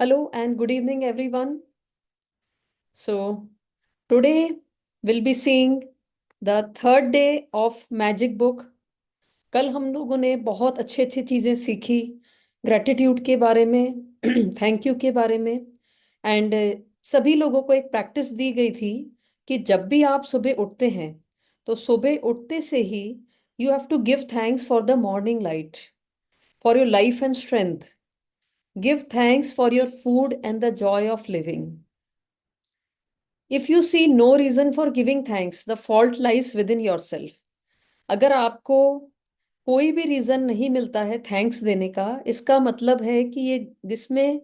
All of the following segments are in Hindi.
Hello and good evening, everyone. So, today we'll be seeing the third day of Magic Book. कल हम लोगों ने बहुत अच्छी अच्छी चीज़ें सीखी ग्रैटिट्यूड के बारे में थैंक यू के बारे में एंड सभी लोगों को एक प्रैक्टिस दी गई थी कि जब भी आप सुबह उठते हैं तो सुबह उठते से ही you have to give thanks for the morning light for your life and strength. Give thanks for your food and the joy of living. If you see no reason for giving thanks, the fault lies within yourself. अगर आपको कोई भी रीजन नहीं मिलता है थैंक्स देने का, इसका मतलब है कि ये जिसमें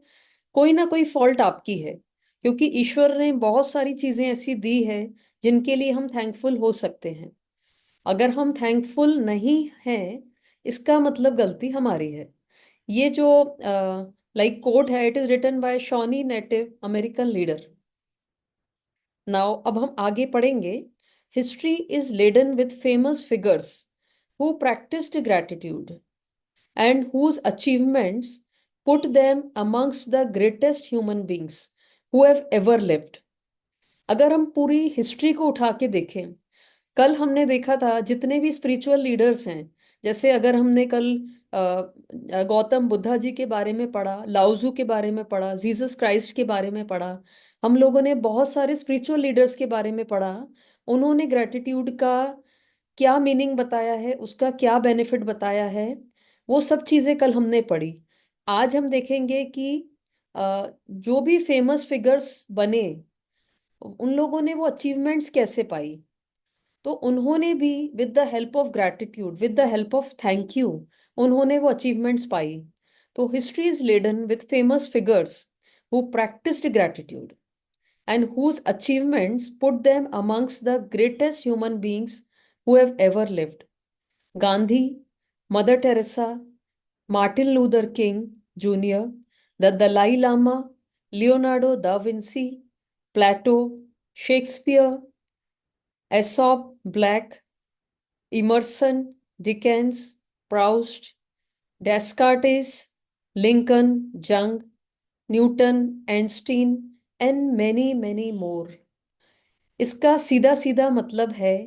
कोई ना कोई फॉल्ट आपकी है, क्योंकि ईश्वर ने बहुत सारी चीजें ऐसी दी है जिनके लिए हम थैंकफुल हो सकते हैं. अगर हम थैंकफुल नहीं हैं, इसका मतलब गलती हमारी है. ये जो लाइक कोट है, it is written by Shawnee Native American leader. Now अब हम आगे पढ़ेंगे. History is laden with famous figures who practised gratitude and whose achievements put them amongst the greatest human beings who have ever lived. अगर हम पूरी हिस्ट्री को उठा के देखें, कल हमने देखा था जितने भी स्पिरिचुअल लीडर्स हैं, जैसे अगर हमने कल गौतम बुद्धा जी के बारे में पढ़ा, लाउजू के बारे में पढ़ा, जीसस क्राइस्ट के बारे में पढ़ा, हम लोगों ने बहुत सारे स्पिरिचुअल लीडर्स के बारे में पढ़ा. उन्होंने ग्रेटिट्यूड का क्या मीनिंग बताया है, उसका क्या बेनिफिट बताया है, वो सब चीज़ें कल हमने पढ़ी. आज हम देखेंगे कि जो भी फेमस फिगर्स बने, उन लोगों ने वो अचीवमेंट्स कैसे पाई. तो उन्होंने भी with the help of gratitude, with the help of thank you, उन्होंने वो अचीवमेंट्स पाई. तो history is laden with famous figures who practised gratitude and whose achievements put them amongst the greatest human beings who have ever lived. Gandhi, Mother Teresa, Martin Luther King Junior, the Dalai Lama, Leonardo da Vinci, Plato, Shakespeare, Aesop Blake, Emerson, Dickens, Proust, Descartes, Lincoln, Jung, Newton, Einstein and many many more. इसका सीधा सीधा मतलब है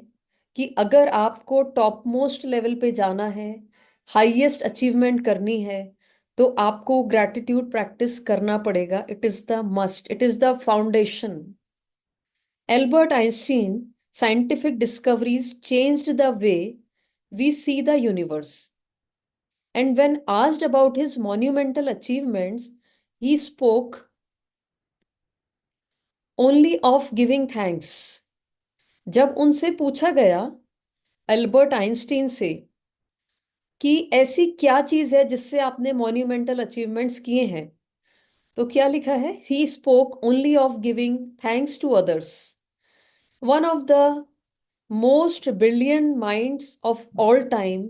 कि अगर आपको टॉप मोस्ट लेवल पे जाना है, हाईएस्ट अचीवमेंट करनी है, तो आपको ग्रैटिट्यूड प्रैक्टिस करना पड़ेगा. It is the must, it is the foundation. Albert Einstein scientific discoveries changed the way we see the universe. And when asked about his monumental achievements, he spoke only of giving thanks. जब उनसे पूछा गया अल्बर्ट आइंस्टीन से कि ऐसी क्या चीज है जिससे आपने मॉन्यूमेंटल अचीवमेंट्स किए हैं, तो क्या लिखा है? He spoke only of giving thanks to others. One of the most brilliant minds of all time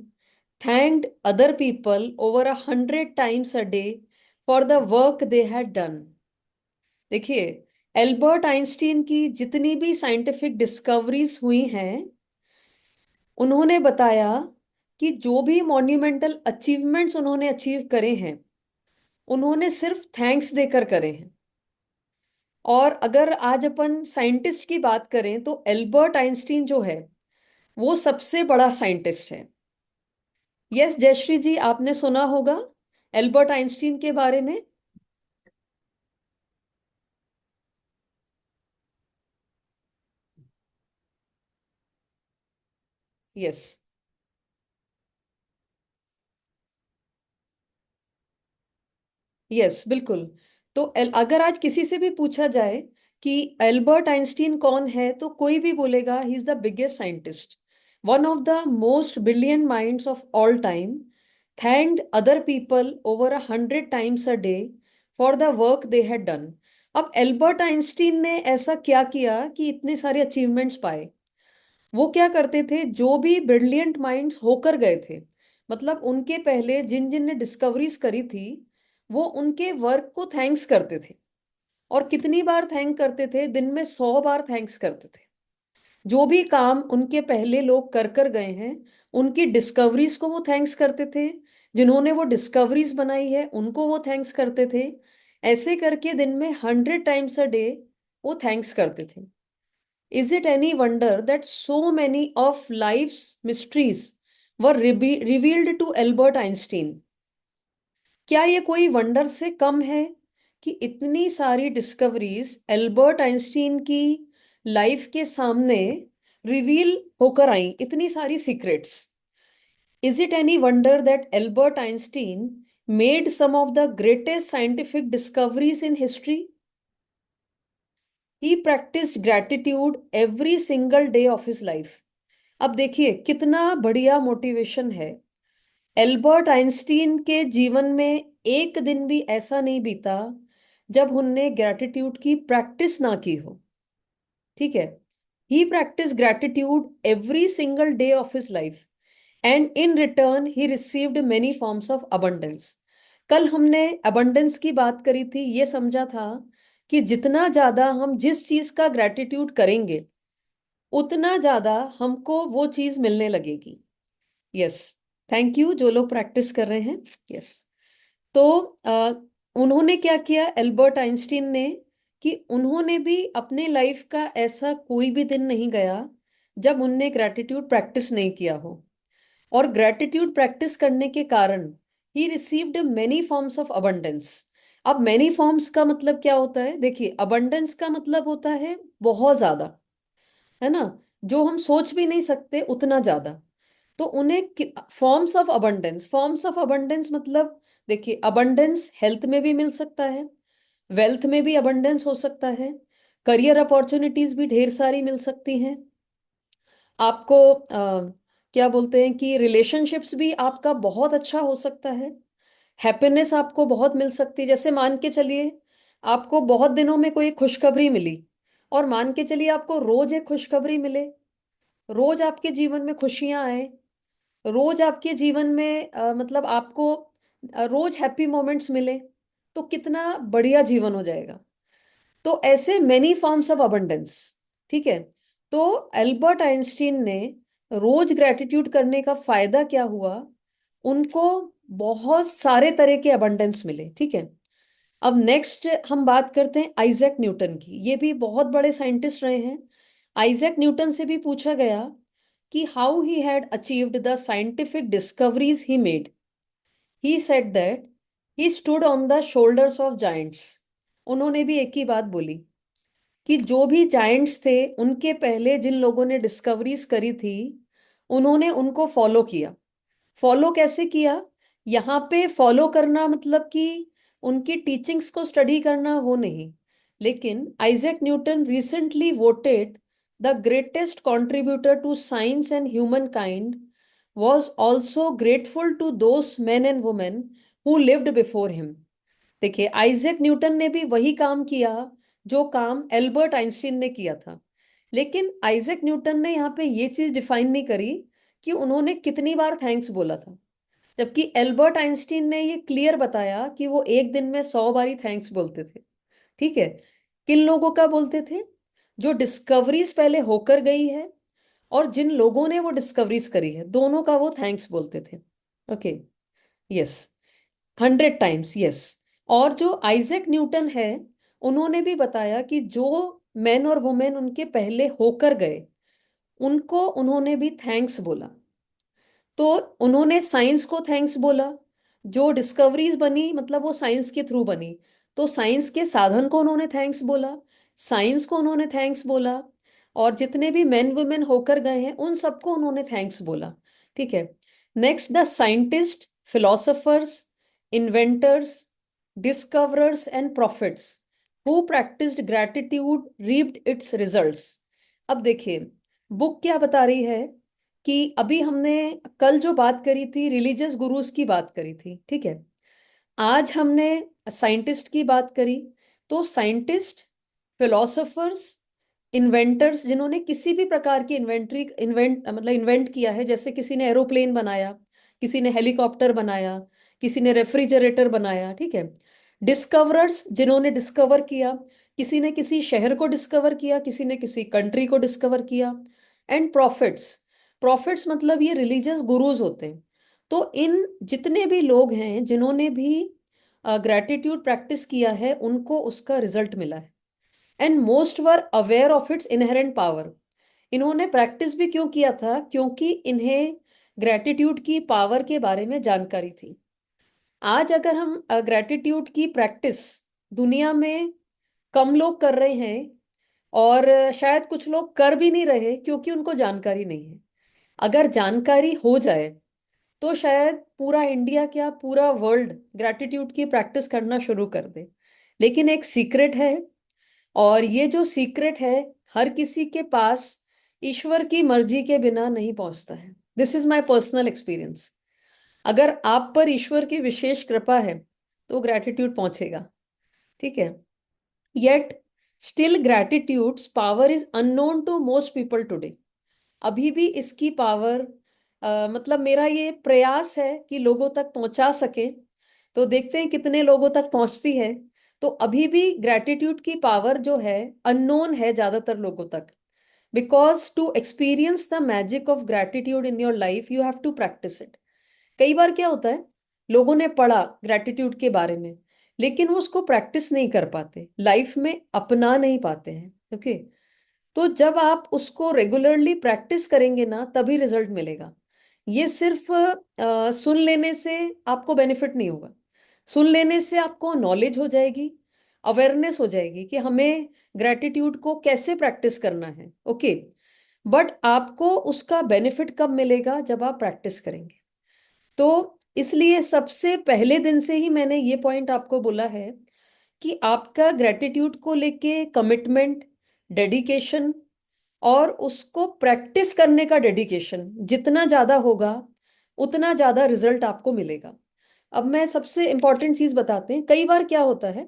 thanked other people over 100 times a day for the work they had done. देखिए, एल्बर्ट आइंस्टीन की जितनी भी साइंटिफिक डिस्कवरीज हुई हैं, उन्होंने बताया कि जो भी मॉन्यूमेंटल अचीवमेंट्स उन्होंने अचीव करे हैं, उन्होंने सिर्फ थैंक्स देकर करे हैं. और अगर आज अपन साइंटिस्ट की बात करें तो एल्बर्ट आइंस्टीन जो है वो सबसे बड़ा साइंटिस्ट है. यस जयश्री जी, आपने सुना होगा एल्बर्ट आइंस्टीन के बारे में. यस. यस बिल्कुल. तो अगर आज किसी से भी पूछा जाए कि एल्बर्ट आइंस्टीन कौन है, तो कोई भी बोलेगा he is the biggest scientist, one of the most brilliant minds of all time, thanked other people over 100 times a day for the work they had done. अब एल्बर्ट आइंस्टीन ने ऐसा क्या किया कि इतने सारे अचीवमेंट्स पाए? वो क्या करते थे, जो भी ब्रिलियंट माइंड्स होकर गए थे, मतलब उनके पहले जिन जिन ने डिस्कवरीज करी थी, वो उनके वर्क को थैंक्स करते थे. और कितनी बार थैंक करते थे? दिन में 100 बार थैंक्स करते थे. जो भी काम उनके पहले लोग कर कर गए हैं, उनकी डिस्कवरीज को वो थैंक्स करते थे. जिन्होंने वो डिस्कवरीज बनाई है उनको वो थैंक्स करते थे. ऐसे करके दिन में 100 टाइम्स अ डे वो थैंक्स करते थे। Is it any wonder that so many of life's mysteries were revealed to Albert Einstein? क्या ये कोई वंडर से कम है कि इतनी सारी डिस्कवरीज एल्बर्ट आइंस्टीन की लाइफ के सामने रिवील होकर आई, इतनी सारी secrets? Is it any wonder that Albert Einstein made some of the greatest scientific discoveries in history? He practised gratitude every single day of his life. अब देखिए कितना बढ़िया मोटिवेशन है। एल्बर्ट आइंस्टीन के जीवन में एक दिन भी ऐसा नहीं बीता जब उनने ग्रैटिट्यूड की प्रैक्टिस ना की हो। ठीक है। He practise gratitude every single day of his life and in return he received many forms of abundance. कल हमने अबंडेंस की बात करी थी, ये समझा था कि जितना ज्यादा हम जिस चीज का ग्रैटिट्यूड करेंगे उतना ज्यादा हमको वो चीज मिलने लगेगी। यस, थैंक यू जो लोग प्रैक्टिस कर रहे हैं। यस, तो उन्होंने क्या किया एल्बर्ट आइंस्टीन ने, कि उन्होंने भी अपने लाइफ का ऐसा कोई भी दिन नहीं गया जब उनने ग्रैटिट्यूड प्रैक्टिस नहीं किया हो। और ग्रैटिट्यूड प्रैक्टिस करने के कारण ही received many forms of abundance. अब मेनी फॉर्म्स का मतलब क्या होता है? देखिए, अबंडेंस का मतलब होता है बहुत ज्यादा, है ना, जो हम सोच भी नहीं सकते उतना ज्यादा। तो उन्हें forms of abundance, forms of abundance मतलब, देखिए अबंडेंस हेल्थ में भी मिल सकता है, वेल्थ में भी अबंडेंस हो सकता है, करियर अपॉर्चुनिटीज भी ढेर सारी मिल सकती हैं आपको। क्या बोलते हैं कि रिलेशनशिप्स भी आपका बहुत अच्छा हो सकता है, हैप्पीनेस आपको बहुत मिल सकती है। जैसे मान के चलिए आपको बहुत दिनों में कोई खुशखबरी मिली, और मान के चलिए आपको रोज एक खुशखबरी मिले, रोज आपके जीवन में खुशियां आए, रोज आपके जीवन में मतलब आपको रोज हैप्पी मोमेंट्स मिले, तो कितना बढ़िया जीवन हो जाएगा। तो ऐसे मेनी फॉर्म्स ऑफ अबंडेंस। ठीक है। तो एल्बर्ट आइंस्टीन ने रोज ग्रेटिट्यूड करने का फायदा क्या हुआ? उनको बहुत सारे तरह के अबंडेंस मिले। ठीक है। अब नेक्स्ट हम बात करते हैं आइजैक न्यूटन की। ये भी बहुत बड़े साइंटिस्ट रहे हैं। आइजैक न्यूटन से भी पूछा गया कि how he had achieved the scientific discoveries he made. He said that he stood on the shoulders of giants. उन्होंने भी एक ही बात बोली कि जो भी जायंट्स थे, उनके पहले जिन लोगों ने डिस्कवरीज करी थी, उन्होंने उनको फॉलो किया। फॉलो कैसे किया? यहाँ पे फॉलो करना मतलब कि उनकी टीचिंग्स को स्टडी करना, वो नहीं। लेकिन Isaac Newton recently voted the greatest contributor to science and humankind, was also grateful to those men and women who lived before him. देखिए, आइजैक न्यूटन ने भी वही काम किया जो काम एल्बर्ट आइंस्टीन ने किया था। लेकिन आइजैक न्यूटन ने यहाँ पे ये चीज डिफाइन नहीं करी कि उन्होंने कितनी बार थैंक्स बोला था, जबकि एल्बर्ट आइंस्टीन ने ये क्लियर बताया कि वो एक दिन में 100 बारी थैंक्स बोलते थे। ठीक है। किन लोगों का बोलते थे? जो डिस्कवरीज पहले होकर गई है और जिन लोगों ने वो डिस्कवरीज करी है, दोनों का वो थैंक्स बोलते थे। ओके। Yes, 100 times. यस। और जो आइजैक न्यूटन है, उन्होंने भी बताया कि जो मैन और वुमेन उनके पहले होकर गए, उनको उन्होंने भी थैंक्स बोला। तो उन्होंने साइंस को थैंक्स बोला। जो डिस्कवरीज बनी मतलब वो साइंस के थ्रू बनी, तो साइंस के साधन को उन्होंने थैंक्स बोला, साइंस को उन्होंने थैंक्स बोला। और जितने भी मेन वुमेन होकर गए हैं उन सबको उन्होंने थैंक्स बोला। ठीक है। Next, the scientist, philosophers, inventors, discoverers and prophets who practised gratitude reaped its results. अब देखिए, बुक क्या बता रही है कि अभी हमने कल जो बात करी थी रिलीजियस गुरुज की बात करी थी, ठीक है, आज हमने साइंटिस्ट की बात करी। तो साइंटिस्ट, फिलोसोफर्स, इन्वेंटर्स, जिन्होंने किसी भी प्रकार की इन्वेंट मतलब इन्वेंट किया है, जैसे किसी ने एरोप्लेन बनाया, किसी ने हेलीकॉप्टर बनाया, किसी ने रेफ्रिजरेटर बनाया। ठीक है। डिस्कवरर्स, जिन्होंने डिस्कवर किया, किसी ने किसी शहर को डिस्कवर किया, किसी ने किसी कंट्री को डिस्कवर किया। एंड प्रॉफिट्स, प्रॉफिट्स मतलब ये रिलीजियस गुरुज होते हैं। तो इन जितने भी लोग हैं जिन्होंने भी ग्रैटिट्यूड प्रैक्टिस किया है उनको उसका रिजल्ट मिला है। And most were aware of its inherent power. इन्होंने प्रैक्टिस भी क्यों किया था? क्योंकि इन्हें ग्रैटिट्यूड की पावर के बारे में जानकारी थी। आज अगर हम ग्रैटिट्यूड की प्रैक्टिस दुनिया में कम लोग कर रहे हैं, और शायद कुछ लोग कर भी नहीं रहे क्योंकि उनको जानकारी नहीं है। अगर जानकारी हो जाए तो शायद पूरा इंडिया क्या पूरा वर्ल्ड ग्रैटिट्यूड की प्रैक्टिस करना शुरू कर दे। लेकिन एक सीक्रेट है, और ये जो सीक्रेट है हर किसी के पास ईश्वर की मर्जी के बिना नहीं पहुंचता है। This is my personal experience. अगर आप पर ईश्वर की विशेष कृपा है तो ग्रैटिट्यूड पहुंचेगा। ठीक है। Yet still gratitude's power is unknown to most people today. अभी भी इसकी पावर, मतलब मेरा ये प्रयास है कि लोगों तक पहुंचा सके, तो देखते हैं कितने लोगों तक पहुंचती है। तो अभी भी ग्रैटिट्यूड की पावर जो है अननोन है ज्यादातर लोगों तक। Because to experience the magic of gratitude in your life you have to practice it. कई बार क्या होता है, लोगों ने पढ़ा ग्रैटिट्यूड के बारे में लेकिन वो उसको प्रैक्टिस नहीं कर पाते, लाइफ में अपना नहीं पाते हैं। ओके। तो जब आप उसको रेगुलरली प्रैक्टिस करेंगे ना तभी रिजल्ट मिलेगा। ये सिर्फ सुन लेने से आपको बेनिफिट नहीं होगा। सुन लेने से आपको नॉलेज हो जाएगी, अवेयरनेस हो जाएगी कि हमें ग्रैटिट्यूड को कैसे प्रैक्टिस करना है। ओके। बट आपको उसका बेनिफिट कब मिलेगा? जब आप प्रैक्टिस करेंगे। तो इसलिए सबसे पहले दिन से ही मैंने ये पॉइंट आपको बोला है कि आपका ग्रैटिट्यूड को लेके कमिटमेंट, डेडिकेशन और उसको प्रैक्टिस करने का डेडिकेशन जितना ज्यादा होगा उतना ज्यादा रिजल्ट आपको मिलेगा। अब मैं सबसे इंपॉर्टेंट चीज बताते हैं। कई बार क्या होता है,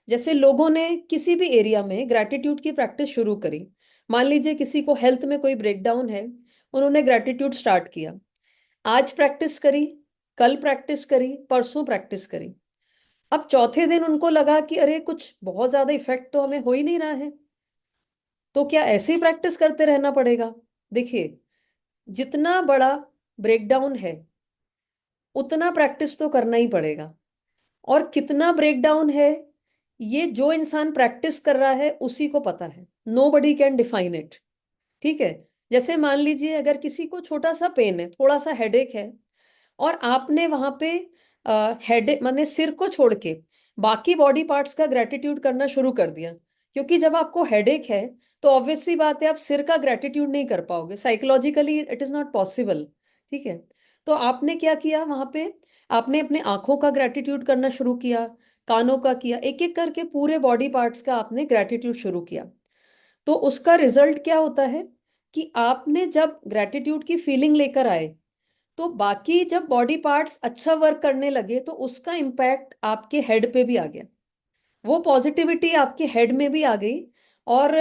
जैसे लोगों ने किसी भी एरिया में ग्रैटिट्यूड की प्रैक्टिस शुरू करी। मान लीजिए किसी को हेल्थ में कोई ब्रेकडाउन है, उन्होंने ग्रैटिट्यूड स्टार्ट किया, आज प्रैक्टिस करी, कल प्रैक्टिस करी, परसों प्रैक्टिस करी। अब चौथे दिन उनको लगा कि अरे कुछ बहुत ज्यादा इफेक्ट तो हमें हो ही नहीं रहा है, तो क्या ऐसे ही प्रैक्टिस करते रहना पड़ेगा? देखिए, जितना बड़ा ब्रेकडाउन है उतना प्रैक्टिस तो करना ही पड़ेगा। और कितना ब्रेकडाउन है ये जो इंसान प्रैक्टिस कर रहा है उसी को पता है। Nobody can define it. ठीक है। जैसे मान लीजिए अगर किसी को छोटा सा पेन है, थोड़ा सा हेडेक है, और आपने वहां पे हेड माने सिर को छोड़ के बाकी बॉडी पार्ट्स का ग्रेटिट्यूड करना शुरू कर दिया। क्योंकि जब आपको हेडेक है तो ऑब्वियस सी बात है आप सिर का ग्रेटिट्यूड नहीं कर पाओगे, psychologically it is not possible. ठीक है। तो आपने क्या किया वहां पे? आपने अपने आंखों का ग्रेटिट्यूड करना शुरू किया, कानों का किया, एक एक करके पूरे बॉडी पार्ट्स का आपने ग्रेटिट्यूड शुरू किया। तो उसका रिजल्ट क्या होता है कि आपने जब ग्रेटिट्यूड की फीलिंग लेकर आए तो बाकी जब बॉडी पार्ट्स अच्छा वर्क करने लगे तो उसका इम्पैक्ट आपके हेड पे भी आ गया। वो पॉजिटिविटी आपके हेड में भी आ गई। और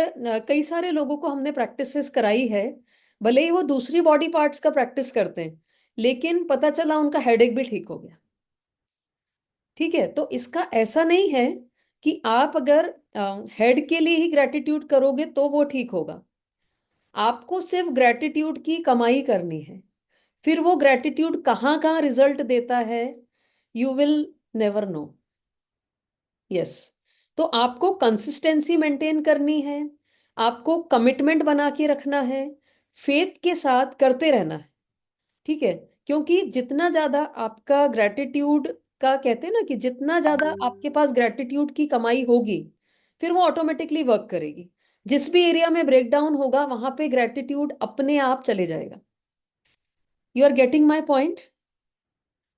कई सारे लोगों को हमने प्रैक्टिसेस कराई है, भले ही वो दूसरी बॉडी पार्ट्स का प्रैक्टिस करते हैं लेकिन पता चला उनका हेडेक भी ठीक हो गया। ठीक है। तो इसका ऐसा नहीं है कि आप अगर हेड के लिए ही ग्रेटिट्यूड करोगे तो वो ठीक होगा। आपको सिर्फ ग्रेटिट्यूड की कमाई करनी है। फिर वो ग्रेटिट्यूड कहाँ कहाँ रिजल्ट देता है you will never know. Yes. तो आपको कंसिस्टेंसी मेंटेन करनी है, आपको कमिटमेंट बना के रखना है, फेथ के साथ करते रहना है। ठीक है। क्योंकि जितना ज्यादा आपका ग्रेटिट्यूड का कहते हैं ना कि जितना ज्यादा आपके पास ग्रेटिट्यूड की कमाई होगी फिर वो ऑटोमेटिकली वर्क करेगी। जिस भी एरिया में ब्रेकडाउन होगा वहां पे ग्रेटिट्यूड अपने आप चले जाएगा। You are getting my point?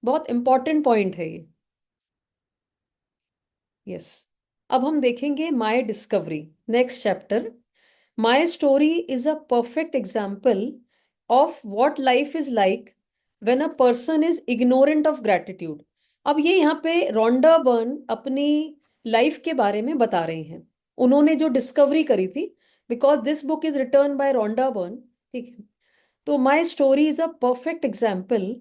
बहुत इंपॉर्टेंट पॉइंट है ये। यस। अब हम देखेंगे my discovery, next chapter. My story is a perfect example of what life is like when a person is ignorant of gratitude. अब ये यहाँ पे रोंडा बर्न अपनी लाइफ के बारे में बता रही हैं, उन्होंने जो डिस्कवरी करी थी। Because this book is written by Rhonda Byrne. ठीक है। तो my story is a perfect example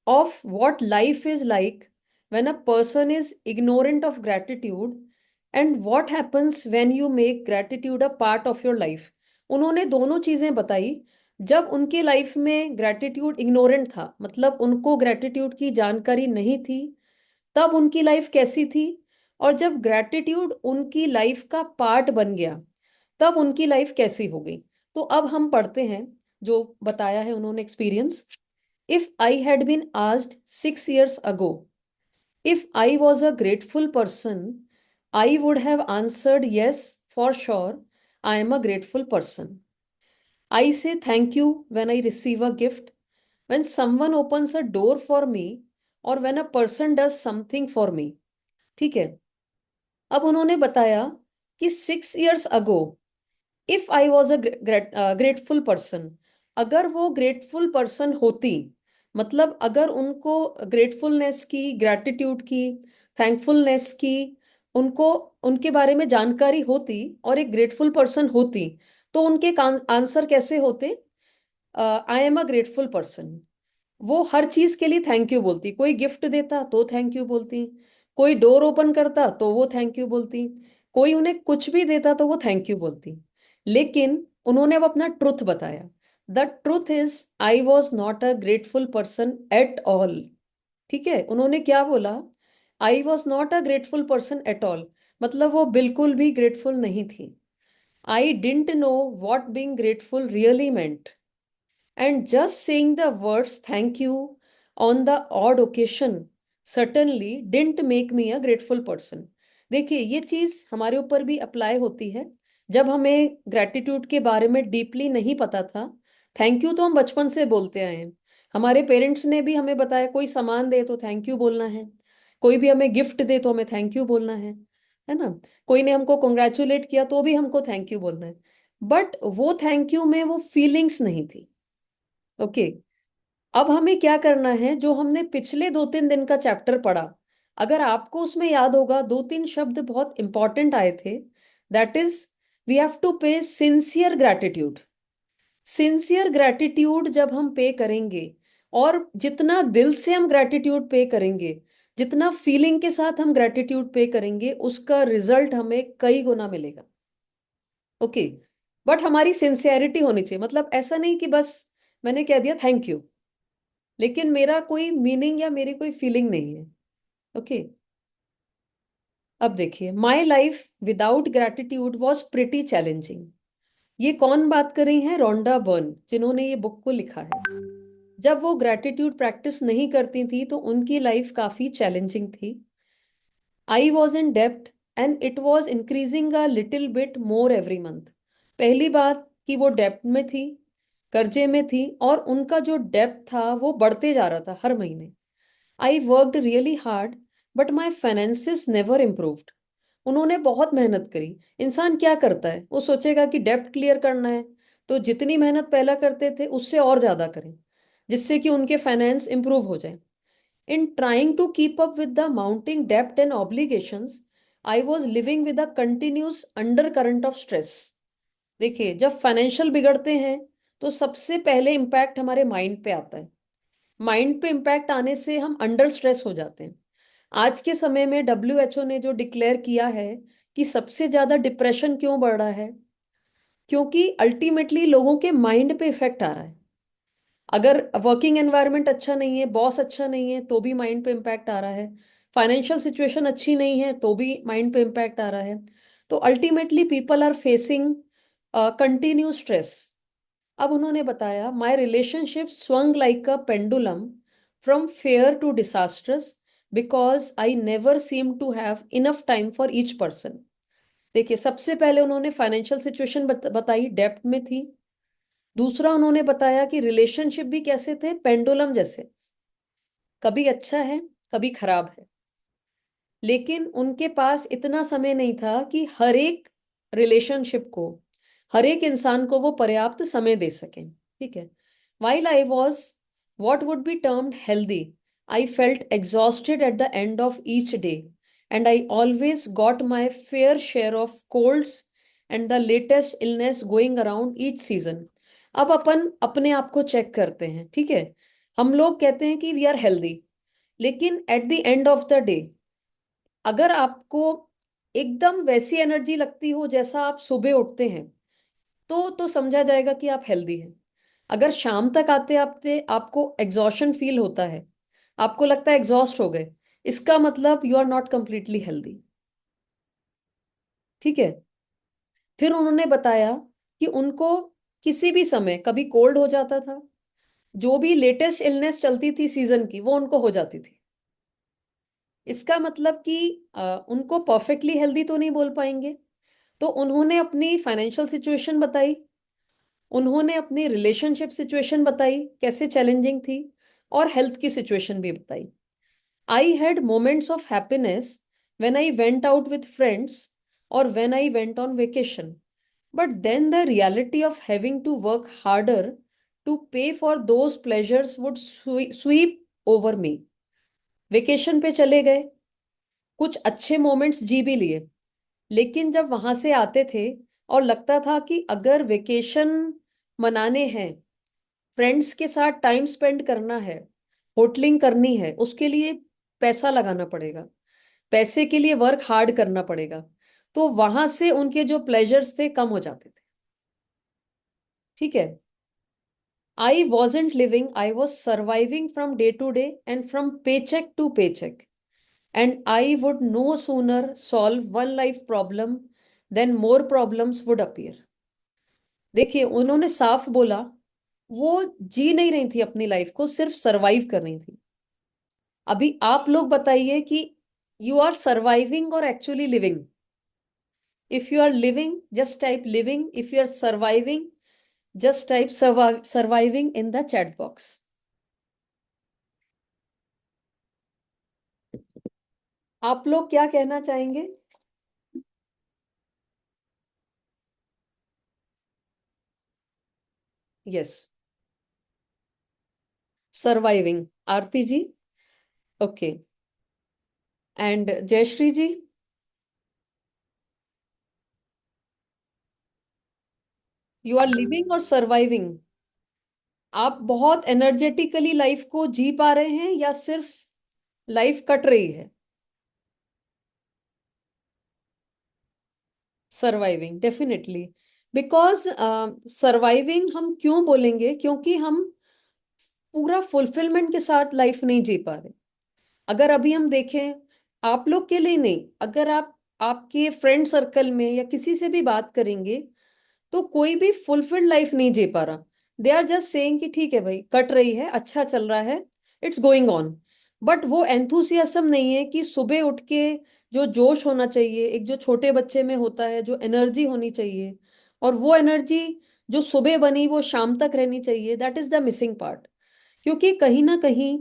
of what life is like when a person is ignorant of gratitude and what happens when you make gratitude a part of your life। उन्होंने दोनों चीजें बताई। जब उनके लाइफ में ग्रेटिट्यूड इग्नोरेंट था, मतलब उनको ग्रेटिट्यूड की जानकारी नहीं थी, तब उनकी लाइफ कैसी थी, और जब ग्रैटिट्यूड उनकी लाइफ का पार्ट बन गया तब उनकी लाइफ कैसी हो गई। तो अब हम पढ़ते हैं जो बताया है उन्होंने experience. If I had been asked 6 years ago if I was a grateful person, I would have answered yes, for sure, I am a grateful person. I say thank you when I receive a gift, when someone opens a door for me, और when a person does something for me. ठीक है। अब उन्होंने बताया कि 6 years ago if I was a grateful person, अगर वो ग्रेटफुल पर्सन होती, मतलब अगर उनको ग्रेटफुलनेस की, ग्रैटिट्यूड की, थैंकफुलनेस की, उनको उनके बारे में जानकारी होती और एक ग्रेटफुल पर्सन होती, तो उनके आंसर कैसे होते? I am a grateful person. वो हर चीज के लिए थैंक यू बोलती। कोई गिफ्ट देता तो थैंक यू बोलती, कोई डोर ओपन करता तो वो थैंक यू बोलती, कोई उन्हें कुछ भी देता तो वो थैंक यू बोलती। लेकिन उन्होंने अब अपना ट्रुथ बताया। The truth is I was not a grateful person at all. ठीक है, उन्होंने क्या बोला? I was not a grateful person at all, मतलब वो बिल्कुल भी ग्रेटफुल नहीं थी। I didn't know what being grateful really meant, and just saying the words thank you on the odd occasion certainly didn't make me a grateful person. देखिए, ये चीज हमारे ऊपर भी अप्लाई होती है। जब हमें ग्रेटिट्यूड के बारे में डीपली नहीं पता था, थैंक यू तो हम बचपन से बोलते आए हैं। हमारे पेरेंट्स ने भी हमें बताया, कोई सामान दे तो थैंक यू बोलना है, कोई भी हमें गिफ्ट दे तो हमें थैंक यू बोलना है ना? कोई ने हमको कॉन्ग्रेचुलेट किया तो भी हमको थैंक यू बोलना है। बट वो थैंक यू में वो फीलिंग्स नहीं थी। ओके। अब हमें क्या करना है, जो हमने पिछले 2-3 दिन का चैप्टर पढ़ा, अगर आपको उसमें याद होगा, 2-3 शब्द बहुत इंपॉर्टेंट आए थे। That is, we have to pay sincere gratitude. Sincere gratitude जब हम पे करेंगे, और जितना दिल से हम ग्रैटिट्यूड पे करेंगे, जितना फीलिंग के साथ हम ग्रैटिट्यूड पे करेंगे, उसका रिजल्ट हमें कई गुना मिलेगा। ओके। बट हमारी सिंसियरिटी होनी चाहिए, मतलब ऐसा नहीं कि बस मैंने कह दिया थैंक यू, लेकिन मेरा कोई मीनिंग या मेरी कोई फीलिंग नहीं है। ओके। अब देखिए, my life without gratitude was pretty challenging. ये कौन बात कर रही है? रोंडा बर्न, जिन्होंने ये बुक को लिखा है। जब वो ग्रैटिट्यूड प्रैक्टिस नहीं करती थी तो उनकी लाइफ काफी चैलेंजिंग थी। आई वॉज इन डेप्ट and it was increasing a little bit more every month. पहली बात कि वो डेप्ट में थी, कर्जे में थी, और उनका जो डेप्ट था वो बढ़ते जा रहा था हर महीने। I worked really hard but my finances never improved. उन्होंने बहुत मेहनत करी। इंसान क्या करता है, वो सोचेगा कि डेप्ट क्लियर करना है, तो जितनी मेहनत पहला करते थे उससे और ज्यादा करें, जिससे कि उनके फाइनेंस इंप्रूव हो जाए। In trying to keep up with the mounting डेप्ट and obligations, I was living with a continuous undercurrent of stress. देखिए, जब फाइनेंशियल बिगड़ते हैं तो सबसे पहले इम्पैक्ट हमारे माइंड पे आता है। माइंड पे इम्पैक्ट आने से हम अंडर स्ट्रेस हो जाते हैं। आज के समय में WHO ने जो डिक्लेयर किया है कि सबसे ज्यादा डिप्रेशन क्यों बढ़ रहा है, क्योंकि अल्टीमेटली लोगों के माइंड पे इफेक्ट आ रहा है। अगर वर्किंग एनवायरनमेंट अच्छा नहीं है, बॉस अच्छा नहीं है, तो भी माइंड पे इम्पैक्ट आ रहा है। फाइनेंशियल सिचुएशन अच्छी नहीं है तो भी माइंड पे इम्पैक्ट आ रहा है। तो ultimately people are facing continue stress. अब उन्होंने बताया, my relationship swung like a pendulum from fear to disastrous because I never seemed to have enough time for each person. देखिए, सबसे पहले उन्होंने फाइनेंशियल सिचुएशन बताई, डेप्ट में थी। दूसरा उन्होंने बताया कि रिलेशनशिप भी कैसे थे, पेंडुलम जैसे, कभी अच्छा है कभी खराब है। लेकिन उनके पास इतना समय नहीं था कि हर एक रिलेशनशिप को, हर एक इंसान को वो पर्याप्त समय दे सकें। ठीक है। While I was what would be termed healthy, I felt exhausted at the end of each day, and I always got my fair share of colds and the latest illness going around each season. अब अपन अपने आप को चेक करते हैं। ठीक है, हम लोग कहते हैं कि वी आर हेल्दी, लेकिन at the end of the day, अगर आपको एकदम वैसी एनर्जी लगती हो जैसा आप सुबह उठते हैं, तो समझा जाएगा कि आप हेल्दी हैं। अगर शाम तक आते आते आपको एग्जॉशन फील होता है, आपको लगता है एग्जॉस्ट हो गए, इसका मतलब you are not completely healthy. ठीक है। फिर उन्होंने बताया कि उनको किसी भी समय कभी कोल्ड हो जाता था, जो भी लेटेस्ट इलनेस चलती थी सीजन की वो उनको हो जाती थी। इसका मतलब कि उनको परफेक्टली हेल्दी तो नहीं बोल पाएंगे। तो उन्होंने अपनी फाइनेंशियल सिचुएशन बताई, उन्होंने अपनी रिलेशनशिप सिचुएशन बताई कैसे चैलेंजिंग थी, और हेल्थ की सिचुएशन भी बताई। I had moments of happiness when I went out with friends और when I went on vacation, but then the reality of having to work harder to pay for those pleasures would sweep over me. Vacation पे चले गए, कुछ अच्छे मोमेंट्स जी भी लिए, लेकिन जब वहां से आते थे और लगता था कि अगर वेकेशन मनाने हैं, फ्रेंड्स के साथ टाइम स्पेंड करना है, होटलिंग करनी है, उसके लिए पैसा लगाना पड़ेगा, पैसे के लिए वर्क हार्ड करना पड़ेगा, तो वहां से उनके जो प्लेजर्स थे कम हो जाते थे। ठीक है। I wasn't living, I was surviving from day to day and from paycheck to paycheck, and I would no sooner solve one life problem than more problems would appear। देखिए, उन्होंने साफ बोला, वो जी नहीं रही थी अपनी लाइफ को, सिर्फ सरवाइव कर रही थी। अभी आप लोग बताइए कि यू आर सर्वाइविंग और actually living. If you are living just type living, if you are surviving just type surviving in the chat box. आप लोग क्या कहना चाहेंगे? Yes, surviving. Aarti ji? Okay. And Jayashree ji? You are living और सर्वाइविंग। आप बहुत एनर्जेटिकली लाइफ को जी पा रहे हैं या सिर्फ लाइफ कट रही है? Surviving definitely. बिकॉज सर्वाइविंग हम क्यों बोलेंगे, क्योंकि हम पूरा फुलफिलमेंट के साथ लाइफ नहीं जी पा रहे। अगर अभी हम देखें, आप लोग के लिए नहीं, अगर आप आपके फ्रेंड सर्कल में या किसी से भी बात करेंगे, तो कोई भी फुलफिल्ड लाइफ नहीं जी पा रहा। दे आर जस्ट सेइंग कि ठीक है भाई, कट रही है, अच्छा चल रहा है, इट्स गोइंग ऑन। बट वो एंथुसियासम नहीं है कि सुबह उठ के जो जोश होना चाहिए, एक जो छोटे बच्चे में होता है, जो एनर्जी होनी चाहिए, और वो एनर्जी जो सुबह बनी वो शाम तक रहनी चाहिए, that is the missing part. क्योंकि कहीं ना कहीं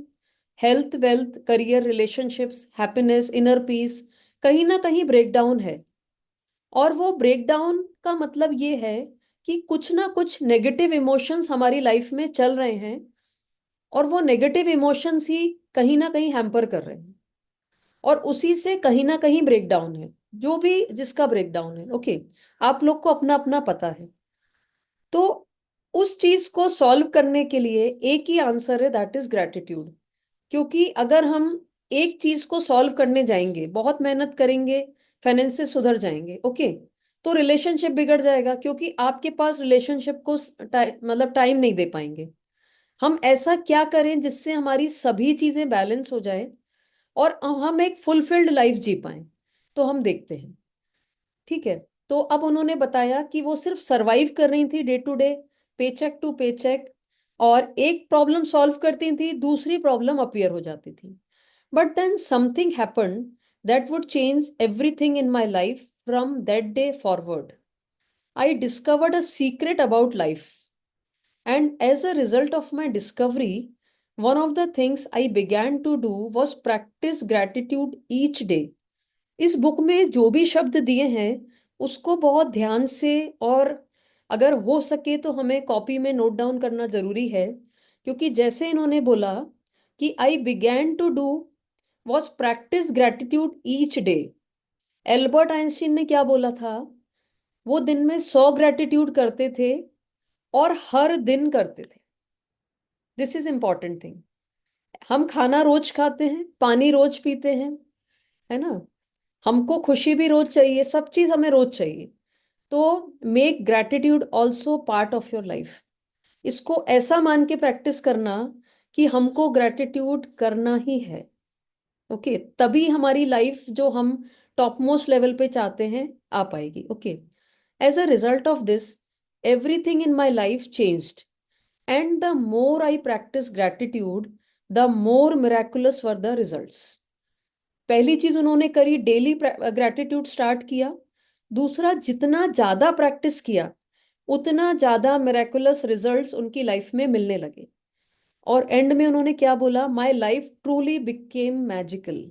health, wealth, career, relationships, happiness, inner peace कहीं ना कहीं ब्रेक डाउन है। और वो ब्रेकडाउन का मतलब ये है कि कुछ ना कुछ नेगेटिव इमोशंस हमारी लाइफ में चल रहे हैं, और वो नेगेटिव इमोशंस ही कहीं ना कहीं हैम्पर कर रहे हैं, और उसी से कहीं ना कहीं ब्रेकडाउन है, जो भी जिसका ब्रेकडाउन है। ओके, आप लोग को अपना अपना पता है। तो उस चीज को सॉल्व करने के लिए एक ही आंसर है, दैट इज ग्रेटिट्यूड। क्योंकि अगर हम एक चीज को सॉल्व करने जाएंगे, बहुत मेहनत करेंगे, फाइनेंसेस सुधर जाएंगे, ओके, तो रिलेशनशिप बिगड़ जाएगा, क्योंकि आपके पास रिलेशनशिप को मतलब टाइम नहीं दे पाएंगे। हम ऐसा क्या करें जिससे हमारी सभी चीजें बैलेंस हो जाए और हम एक फुलफिल्ड लाइफ जी पाएं? तो हम देखते हैं। ठीक है। तो अब उन्होंने बताया कि वो सिर्फ सरवाइव कर रही थी day to day, paycheck to paycheck, और एक प्रॉब्लम सॉल्व करती थी, दूसरी प्रॉब्लम अपीयर हो जाती थी। But then something happened that would change everything in my life from that day forward. I discovered a secret about life, and as a result of my discovery, one of the things I began to do was practice gratitude each day। इस बुक में जो भी शब्द दिए हैं उसको बहुत ध्यान से, और अगर हो सके तो हमें कॉपी में नोट डाउन करना जरूरी है। क्योंकि जैसे इन्होंने बोला कि I began to do was practice gratitude each day, Albert Einstein ने क्या बोला था? वो दिन में 100 ग्रेटिट्यूड करते थे, और हर दिन करते थे। This is important thing. हम खाना रोज खाते हैं, पानी रोज पीते हैं, है ना? हमको खुशी भी रोज चाहिए, सब चीज हमें रोज चाहिए। तो make gratitude also part of your life. इसको ऐसा मान के प्रैक्टिस करना कि हमको ग्रेटिट्यूड करना ही है। ओके, तभी हमारी लाइफ जो हम टॉप मोस्ट लेवल पे चाहते हैं आ पाएगी। Okay, as a result of this everything in my life changed, and the more I practice gratitude the more miraculous were the results. पहली चीज उन्होंने करी, डेली ग्रैटिट्यूड स्टार्ट किया। दूसरा, जितना ज्यादा प्रैक्टिस किया उतना ज्यादा मिराकुलस रिजल्ट्स उनकी लाइफ में मिलने लगे। और एंड में उन्होंने क्या बोला, my life truly became magical.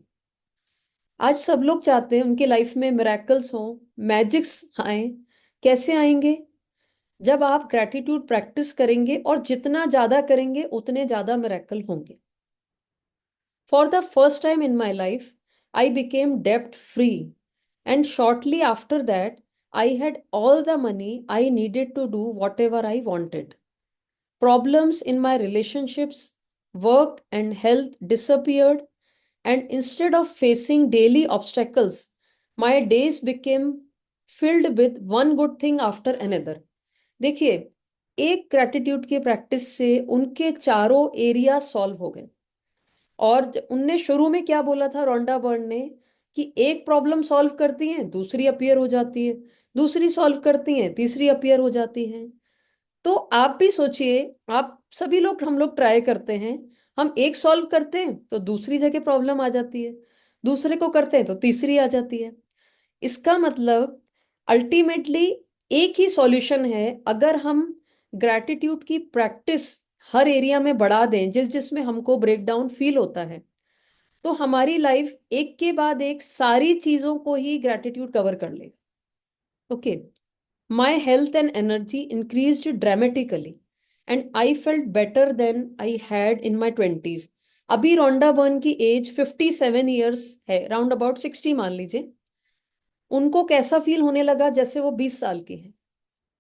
आज सब लोग चाहते हैं उनकी लाइफ में मिराकल्स हो, मैजिक्स आए। कैसे आएंगे? जब आप ग्रैटिट्यूड प्रैक्टिस करेंगे, और जितना ज्यादा करेंगे उतने ज्यादा मिराकल होंगे। For the first time in my life, I became debt free. And shortly after that, I had all the money I needed to do whatever I wanted. Problems in my relationships, work, and health disappeared. And instead of facing daily obstacles, my days became filled with one good thing after another. देखिए, एक ग्रैटिट्यूड की प्रैक्टिस से उनके चारों एरिया सॉल्व हो गए। और उनने शुरू में क्या बोला था, रोंडा बर्न ने, कि एक प्रॉब्लम सॉल्व करती हैं दूसरी अपीयर हो जाती है, दूसरी सॉल्व करती हैं तीसरी अपीयर हो जाती है। तो आप भी सोचिए, आप सभी लोग, हम लोग ट्राई करते हैं, हम एक सॉल्व करते हैं तो दूसरी जगह प्रॉब्लम आ जाती है, दूसरे को करते हैं तो तीसरी आ जाती है। इसका मतलब अल्टीमेटली एक ही सॉल्यूशन है। अगर हम ग्रैटिट्यूड की प्रैक्टिस हर एरिया में बढ़ा दें, जिस जिसमें हमको ब्रेकडाउन फील होता है, तो हमारी लाइफ एक के बाद एक सारी चीजों को ही ग्रैटिट्यूड कवर कर लेगा। Okay, my health and energy increased dramatically, and I felt better than I had in my twenties. अभी रोंडा बर्न की एज 57 ईयर्स है, राउंड अबाउट 60 मान लीजिए। उनको कैसा फील होने लगा जैसे वो 20 साल की है?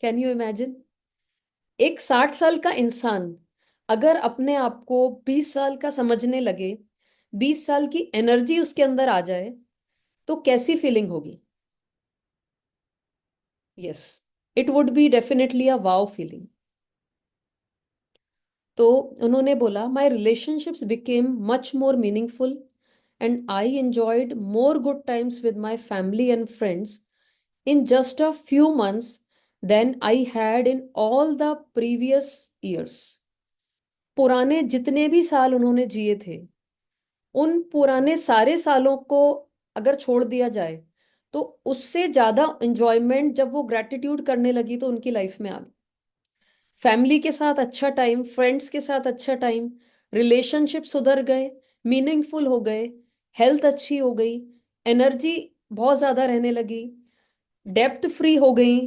Can you imagine? एक 60 साल का इंसान अगर अपने आप को 20 साल का समझने लगे, 20 साल की एनर्जी उसके अंदर आ जाए, तो कैसी फीलिंग होगी? Yes, it would be definitely a wow feeling. तो उन्होंने बोला, my relationships became much more meaningful, and I enjoyed more good times with my family and friends in just a few months than I had in all the previous years. पुराने जितने भी साल उन्होंने जिए थे, उन पुराने सारे सालों को अगर छोड़ दिया जाए, तो उससे ज्यादा एंजॉयमेंट जब वो ग्रेटिट्यूड करने लगी तो उनकी लाइफ में आ गई। फैमिली के साथ अच्छा टाइम, फ्रेंड्स के साथ अच्छा टाइम, रिलेशनशिप सुधर गए, मीनिंगफुल हो गए, हेल्थ अच्छी हो गई, एनर्जी बहुत ज्यादा रहने लगी, डेप्थ फ्री हो गई।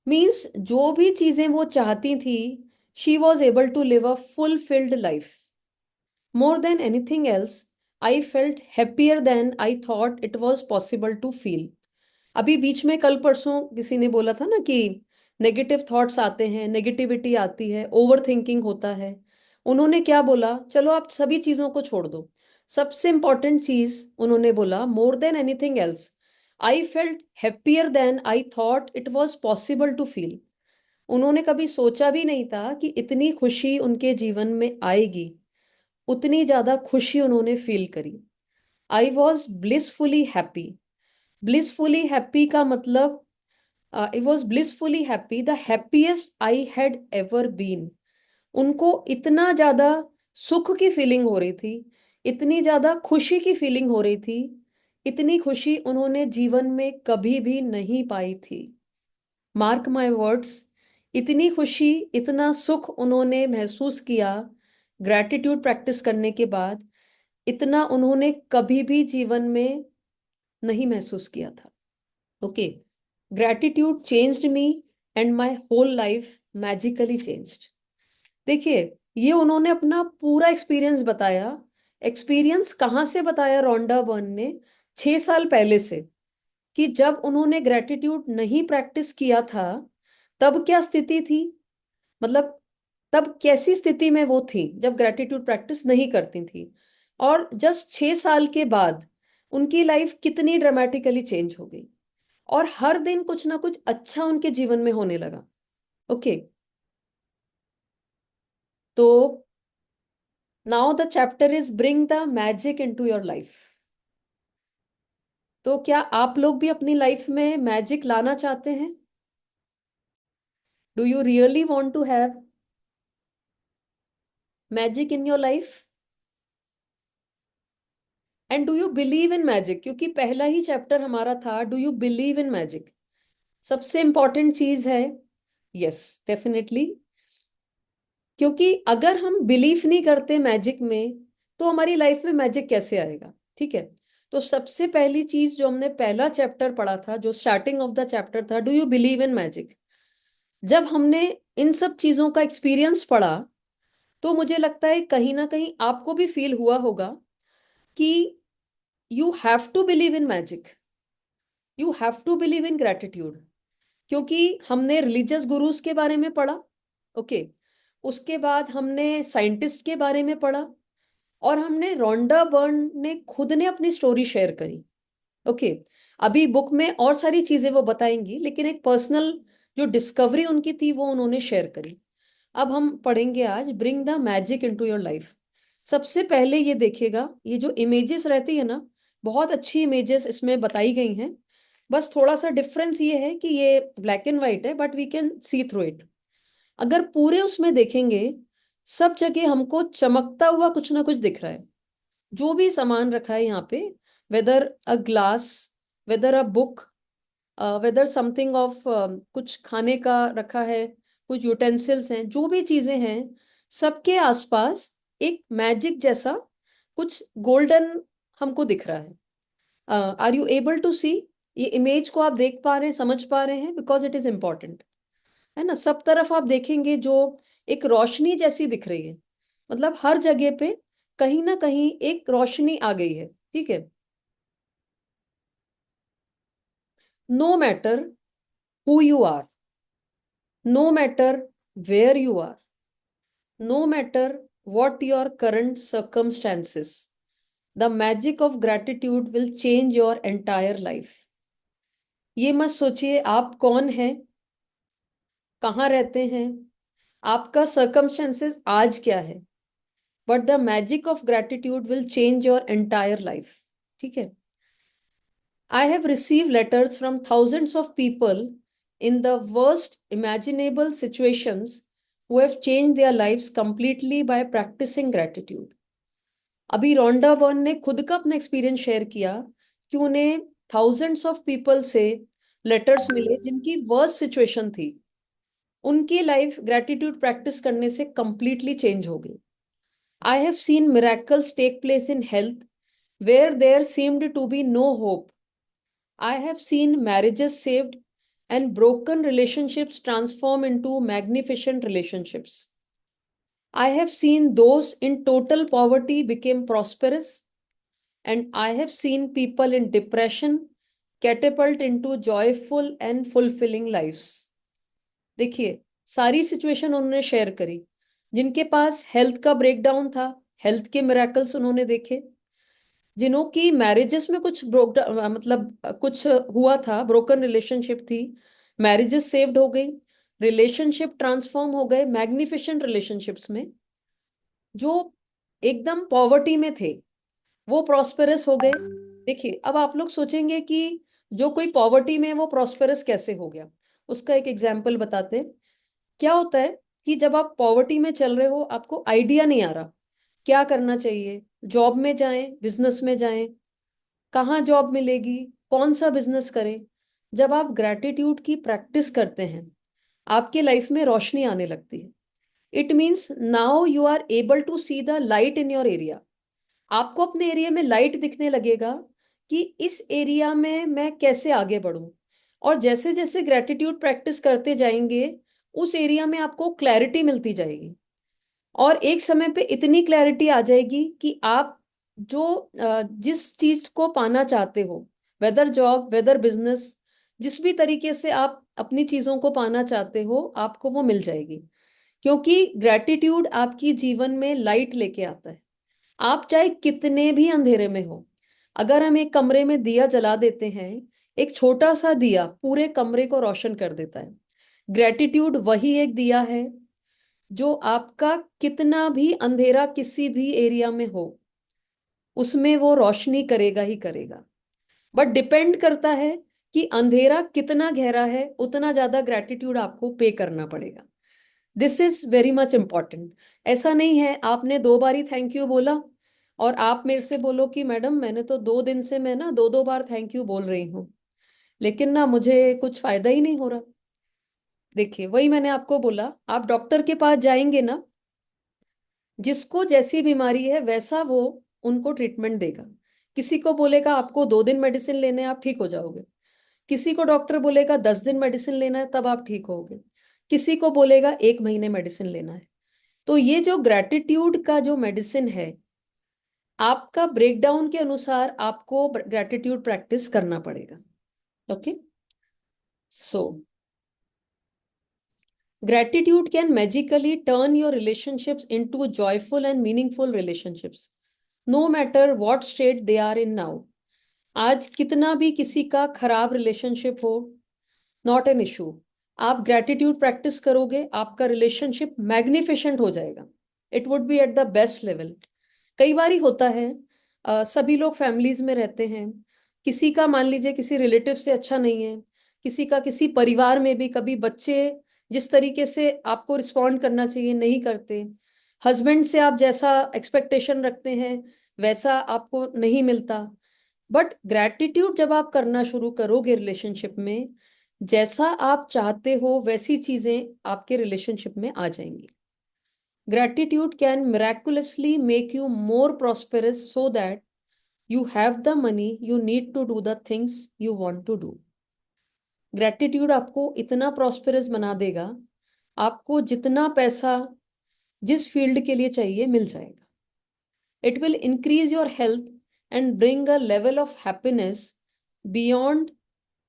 मीन्स जो भी चीजें वो चाहती थी, she was able to live a fulfilled life. More than anything else, I felt happier than I thought it was possible to feel. अभी बीच में कल परसों किसी ने बोला था ना कि नेगेटिव थॉट्स आते हैं, नेगेटिविटी आती है, ओवर थिंकिंग होता है। उन्होंने क्या बोला, चलो आप सभी चीजों को छोड़ दो, सबसे इंपॉर्टेंट चीज उन्होंने बोला, more than anything else I felt happier than I thought it was possible to feel. उन्होंने कभी सोचा भी नहीं था कि इतनी खुशी उनके जीवन में आएगी, उतनी ज्यादा खुशी उन्होंने फील करी। I was blissfully happy. Blissfully happy का मतलब, I was blissfully happy, the happiest I had ever been. उनको इतना ज्यादा सुख की फीलिंग हो रही थी, इतनी ज्यादा खुशी की फीलिंग हो रही थी, इतनी खुशी उन्होंने जीवन में कभी भी नहीं पाई थी। मार्क माय वर्ड्स, इतनी खुशी, इतना सुख उन्होंने महसूस किया ग्रैटिट्यूड प्रैक्टिस करने के बाद, इतना उन्होंने कभी भी जीवन में नहीं महसूस किया था। Okay, gratitude changed me, and my whole life magically changed. देखिए, ये उन्होंने अपना पूरा एक्सपीरियंस बताया। एक्सपीरियंस कहाँ से बताया रोंडा बर्न ने? 6 साल पहले से, कि जब उन्होंने ग्रेटिट्यूड नहीं प्रैक्टिस किया था, तब क्या स्थिति थी। मतलब तब कैसी स्थिति में वो थी जब ग्रेटिट्यूड प्रैक्टिस नहीं करती थी, और जस्ट 6 साल के बाद उनकी लाइफ कितनी ड्रामेटिकली चेंज हो गई, और हर दिन कुछ ना कुछ अच्छा उनके जीवन में होने लगा। ओके, तो now the chapter is bring the magic into your life. तो क्या आप लोग भी अपनी लाइफ में मैजिक लाना चाहते हैं? Do you really want to have magic in your life? And do you believe in magic? क्योंकि पहला ही चैप्टर हमारा था do you believe in magic. सबसे इंपॉर्टेंट चीज है यस, डेफिनेटली। क्योंकि अगर हम बिलीव नहीं करते मैजिक में तो हमारी लाइफ में मैजिक कैसे आएगा? ठीक है। तो सबसे पहली चीज जो हमने पहला चैप्टर पढ़ा था, जो स्टार्टिंग ऑफ द चैप्टर था, do you believe in magic. जब हमने इन सब चीजों का एक्सपीरियंस पढ़ा तो मुझे लगता है कहीं ना कहीं आपको भी फील हुआ होगा कि you have to believe in magic, you have to believe in gratitude. क्योंकि हमने रिलीजियस गुरुज के बारे में पढ़ा, ओके, उसके बाद हमने साइंटिस्ट के बारे में पढ़ा, और हमने रोंडा बर्न ने खुद ने अपनी स्टोरी शेयर करी, ओके। अभी बुक में और सारी चीजें वो बताएंगी, लेकिन एक पर्सनल जो डिस्कवरी उनकी थी वो उन्होंने शेयर करी। अब हम पढ़ेंगे आज bring the magic into your life. सबसे पहले ये देखिएगा, ये जो इमेजेस रहती है ना, बहुत अच्छी इमेजेस इसमें बताई गई हैं। बस थोड़ा सा डिफरेंस ये है कि ये ब्लैक एंड व्हाइट है, but we can see through it. अगर पूरे उसमें देखेंगे, सब जगह हमको चमकता हुआ कुछ ना कुछ दिख रहा है। जो भी सामान रखा है यहाँ पे, weather a glass, weather a book, whether something of कुछ खाने का रखा है, कुछ यूटेंसिल्स हैं, जो भी चीजें हैं, सबके आसपास एक मैजिक जैसा कुछ गोल्डन हमको दिख रहा है। आर यू एबल टू सी? ये इमेज को आप देख पा रहे हैं, समझ पा रहे हैं? बिकॉज इट इज इंपॉर्टेंट, है ना। सब तरफ आप देखेंगे जो एक रोशनी जैसी दिख रही है, मतलब हर जगह पे कहीं ना कहीं एक रोशनी आ गई है, ठीक है। No matter who you are, no matter where you are, no matter what your current circumstances, the magic of gratitude will change your entire life. ये मत सोचिए आप कौन हैं, कहाँ रहते हैं, आपका circumstances आज क्या है, but the magic of gratitude will change your entire life, ठीक है। I have received letters from thousands of people in the worst imaginable situations who have changed their lives completely by practicing gratitude. अभी रोंडा बर्न ने खुद का अपना एक्सपीरियंस शेयर किया कि उन्हें थाउजेंड्स ऑफ पीपल से लेटर्स मिले जिनकी वर्स्ट सिचुएशन थी, उनकी लाइफ ग्रेटिट्यूड प्रैक्टिस करने से कंप्लीटली चेंज हो गई। I have seen miracles take place in health where there seemed to be no hope. I have seen marriages saved and broken relationships transform into magnificent relationships. I have seen those in total poverty become prosperous, and I have seen people in depression catapult into joyful and fulfilling lives. देखिए, सारी सिचुएशन उन्होंने शेयर करी। जिनके पास हेल्थ का ब्रेकडाउन था, हेल्थ के मिरेकल्स उन्होंने देखे। जिन्हों की मैरिजेस में कुछ ब्रोक, मतलब कुछ हुआ था, ब्रोकन रिलेशनशिप थी, मैरिजेस सेव्ड हो गई, रिलेशनशिप ट्रांसफॉर्म हो गए मैग्निफिशेंट रिलेशनशिप्स में। जो एकदम पॉवर्टी में थे वो प्रॉस्पेरस हो गए। देखिए, अब आप लोग सोचेंगे कि जो कोई पॉवर्टी में है वो प्रॉस्पेरस कैसे हो गया। उसका एक एग्जाम्पल बताते हैं। क्या होता है कि जब आप पॉवर्टी में चल रहे हो, आपको आइडिया नहीं आ रहा क्या करना चाहिए, जॉब में जाएं, बिजनेस में जाएं, कहाँ जॉब मिलेगी, कौन सा बिजनेस करें। जब आप ग्रैटिट्यूड की प्रैक्टिस करते हैं, आपके लाइफ में रोशनी आने लगती है। It means now you are able to see the light in your area. आपको अपने एरिया में लाइट दिखने लगेगा कि इस एरिया में मैं कैसे आगे बढ़ूं। और जैसे जैसे ग्रैटिट्यूड प्रैक्टिस करते जाएंगे, उस एरिया में आपको क्लैरिटी मिलती जाएगी। और एक समय पे इतनी क्लैरिटी आ जाएगी कि आप जो जिस चीज को पाना चाहते हो, वेदर जॉब, वेदर बिजनेस, जिस भी तरीके से आप अपनी चीजों को पाना चाहते हो, आपको वो मिल जाएगी। क्योंकि ग्रैटिट्यूड आपकी जीवन में लाइट लेके आता है। आप चाहे कितने भी अंधेरे में हो, अगर हम एक कमरे में दिया जला देते हैं, एक छोटा सा दिया पूरे कमरे को रोशन कर देता है। ग्रैटिट्यूड वही एक दिया है जो आपका कितना भी अंधेरा किसी भी एरिया में हो, उसमें वो रोशनी करेगा ही करेगा। बट डिपेंड करता है कि अंधेरा कितना गहरा है, उतना ज्यादा ग्रेटिट्यूड आपको पे करना पड़ेगा। This is very much important. ऐसा नहीं है आपने 2 बार ही थैंक यू बोला और आप मेरे से बोलो कि मैडम मैंने तो 2 दिन से मैं ना 2 2 बार थैंक यू बोल रही हूँ, लेकिन ना मुझे कुछ फायदा ही नहीं हो रहा। देखिए, वही मैंने आपको बोला, आप डॉक्टर के पास जाएंगे ना, जिसको जैसी बीमारी है वैसा वो उनको ट्रीटमेंट देगा। किसी को बोलेगा आपको 2 दिन मेडिसिन लेने हैं, आप ठीक हो जाओगे। किसी को डॉक्टर बोलेगा 10 दिन मेडिसिन लेना है, तब आप ठीक होगे। किसी को बोलेगा 1 महीने मेडिसिन लेना है। तो ये जो ग्रैटिट्यूड का जो मेडिसिन है, आपका ब्रेकडाउन के अनुसार आपको ग्रैटिट्यूड प्रैक्टिस करना पड़ेगा। Okay, so gratitude can magically turn your relationships into joyful and meaningful relationships, no matter what state they are in now. आज कितना भी किसी का खराब रिलेशनशिप हो, नॉट एन इशू। आप ग्रैटिट्यूड प्रैक्टिस करोगे, आपका रिलेशनशिप मैग्निफिशेंट हो जाएगा। It would be at the best level. कई बार ही होता है, सभी लोग फैमिलीज में रहते हैं, किसी का मान लीजिए किसी रिलेटिव से अच्छा नहीं है, किसी का किसी परिवार में भी कभी बच्चे जिस तरीके से आपको रिस्पॉन्ड करना चाहिए नहीं करते, हस्बैंड से आप जैसा एक्सपेक्टेशन रखते हैं वैसा आपको नहीं मिलता। बट ग्रैटिट्यूड जब आप करना शुरू करोगे रिलेशनशिप में, जैसा आप चाहते हो वैसी चीजें आपके रिलेशनशिप में आ जाएंगी। Gratitude can miraculously make you more prosperous so that you have the money you need to do the things you want to do. Gratitude आपको इतना prosperous बना देगा, आपको जितना पैसा जिस फील्ड के लिए चाहिए मिल जाएगा। It will increase your health and bring a level of happiness beyond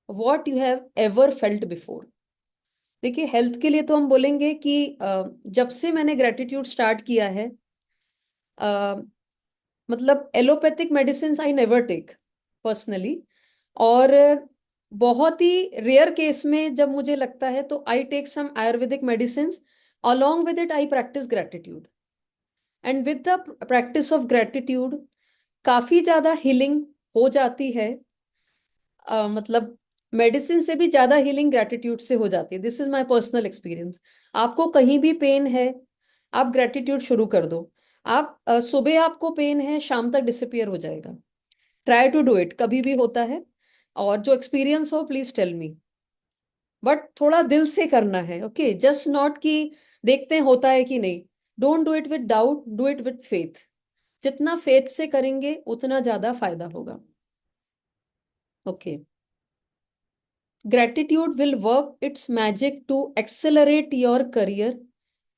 what you have ever felt before. देखिए, हेल्थ के लिए तो हम बोलेंगे कि जब से मैंने ग्रेटिट्यूड स्टार्ट किया है, मतलब allopathic medicine I never take personally. और बहुत ही रेयर केस में जब मुझे लगता है तो I take some ayurvedic medicine, along with it I practice gratitude. And with the practice of gratitude काफी ज्यादा हीलिंग हो जाती है। मतलब मेडिसिन से भी ज्यादा हीलिंग ग्रेटिट्यूड से हो जाती है। This is my personal experience. आपको कहीं भी पेन है, आप ग्रेटिट्यूड शुरू कर दो। आप सुबह आपको पेन है, शाम तक डिसअपियर हो जाएगा। ट्राई टू डू इट, कभी भी होता है। और जो एक्सपीरियंस हो प्लीज टेल मी, बट थोड़ा दिल से करना है। ओके, जस्ट नॉट कि देखते हैं होता है कि नहीं। Don't do it with doubt, do it with faith. जितना फेथ से करेंगे उतना ज्यादा फायदा होगा। Okay, gratitude will work its magic to accelerate your career,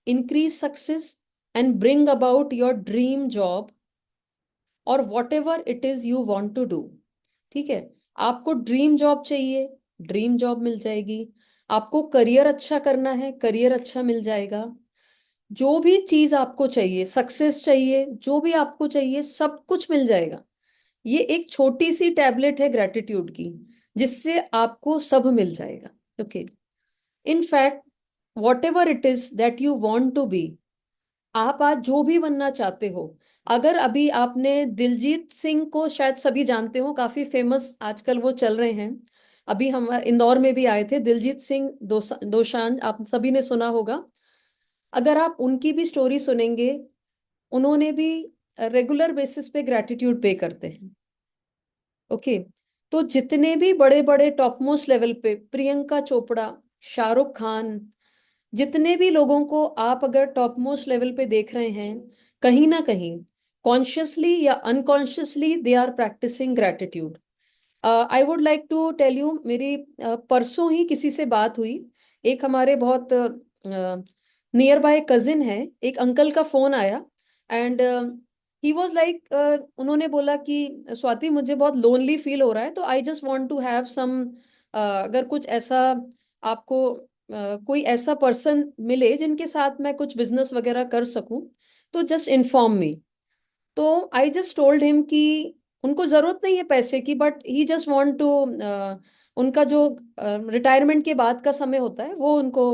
increase success, and bring about your dream job और whatever it is you want to do. ठीक है, आपको ड्रीम जॉब चाहिए, ड्रीम जॉब मिल जाएगी। आपको करियर अच्छा करना है, करियर अच्छा मिल जाएगा। जो भी चीज आपको चाहिए, सक्सेस चाहिए, जो भी आपको चाहिए सब कुछ मिल जाएगा। ये एक छोटी सी टैबलेट है ग्रेटिट्यूड की, जिससे आपको सब मिल जाएगा। Okay, in fact whatever it is that you want to be, आप आज जो भी बनना चाहते हो। अगर अभी आपने दिलजीत सिंह को शायद सभी जानते हो, काफी फेमस आजकल वो चल रहे हैं। अभी हम इंदौर में भी आए थे, दिलजीत सिंह दोसांझ, आप सभी ने सुना होगा। अगर आप उनकी भी स्टोरी सुनेंगे, उन्होंने भी रेगुलर बेसिस पे ग्रैटिट्यूड पे करते हैं। ओके, तो जितने भी बड़े बड़े टॉप मोस्ट लेवल पे, प्रियंका चोपड़ा, शाहरुख खान, जितने भी लोगों को आप अगर टॉप मोस्ट लेवल पे देख रहे हैं, कहीं ना कहीं कॉन्शियसली या unconsciously they are practicing gratitude. I would like to tell you, मेरी परसों ही किसी से बात हुई। एक हमारे बहुत नियर बाय कजिन है, एक अंकल का फोन आया एंड ही वाज लाइक, उन्होंने बोला कि स्वाति मुझे बहुत लोनली फील हो रहा है, तो I just want to have some, अगर कुछ ऐसा आपको कोई ऐसा पर्सन मिले जिनके साथ मैं कुछ बिजनेस वगैरह कर सकूं, तो जस्ट इन्फॉर्म मी। तो आई जस्ट टोल्ड हिम कि उनको जरूरत नहीं है पैसे की, but he just want to, उनका जो रिटायरमेंट के बाद का समय होता है वो उनको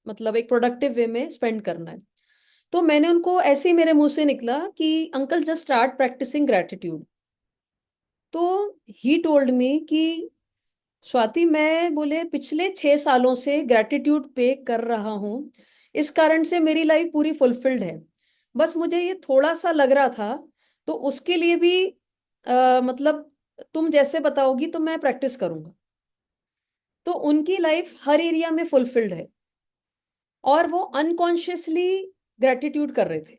मतलब एक प्रोडक्टिव वे में स्पेंड करना है। तो मैंने उनको ऐसे ही मेरे मुंह से निकला कि uncle just start practicing gratitude. तो ही टोल्ड मी कि स्वाति, मैं बोले पिछले 6 सालों से ग्रेटिट्यूड पे कर रहा हूँ, इस कारण से मेरी लाइफ पूरी फुलफिल्ड है। बस मुझे ये थोड़ा सा लग रहा था, तो उसके लिए भी मतलब तुम जैसे बताओगी तो मैं प्रैक्टिस करूंगा। तो उनकी लाइफ हर एरिया में फुलफिल्ड है, और वो अनकॉन्शियसली ग्रेटिट्यूड कर रहे थे।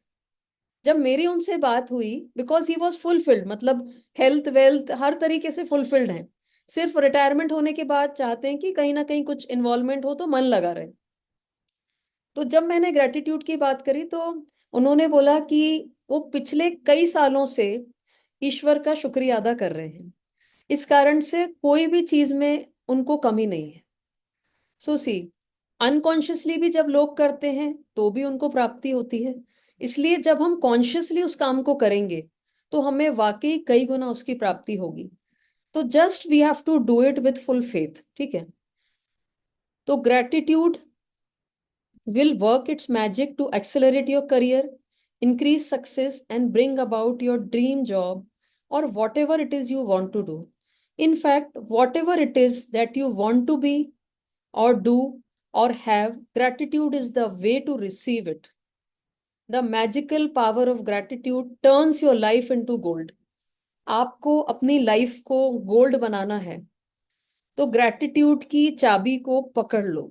जब मेरी उनसे बात हुई, बिकॉज ही वॉज फुलफिल्ड, मतलब हेल्थ वेल्थ हर तरीके से फुलफिल्ड है, सिर्फ रिटायरमेंट होने के बाद चाहते हैं कि कहीं ना कहीं कुछ इन्वॉल्वमेंट हो तो मन लगा रहे। तो जब मैंने ग्रेटिट्यूड की बात करी तो उन्होंने बोला कि वो पिछले कई सालों से ईश्वर का शुक्रिया अदा कर रहे हैं, इस कारण से कोई भी चीज में उनको कमी नहीं है। सो सी, अनकॉन्शियसली भी जब लोग करते हैं तो भी उनको प्राप्ति होती है, इसलिए जब हम कॉन्शियसली उस काम को करेंगे तो हमें वाकई कई गुना उसकी प्राप्ति होगी। तो just we have to do it with full faith, ठीक है। तो gratitude will work its magic to accelerate your career, increase success, and bring about your dream job or whatever it is you want to do. In fact, whatever it is that you want to be or do or have, gratitude is the way to receive it. The magical power of gratitude turns your life into gold. आपको अपनी लाइफ को गोल्ड बनाना है, तो ग्रैटिट्यूड की चाबी को पकड़ लो।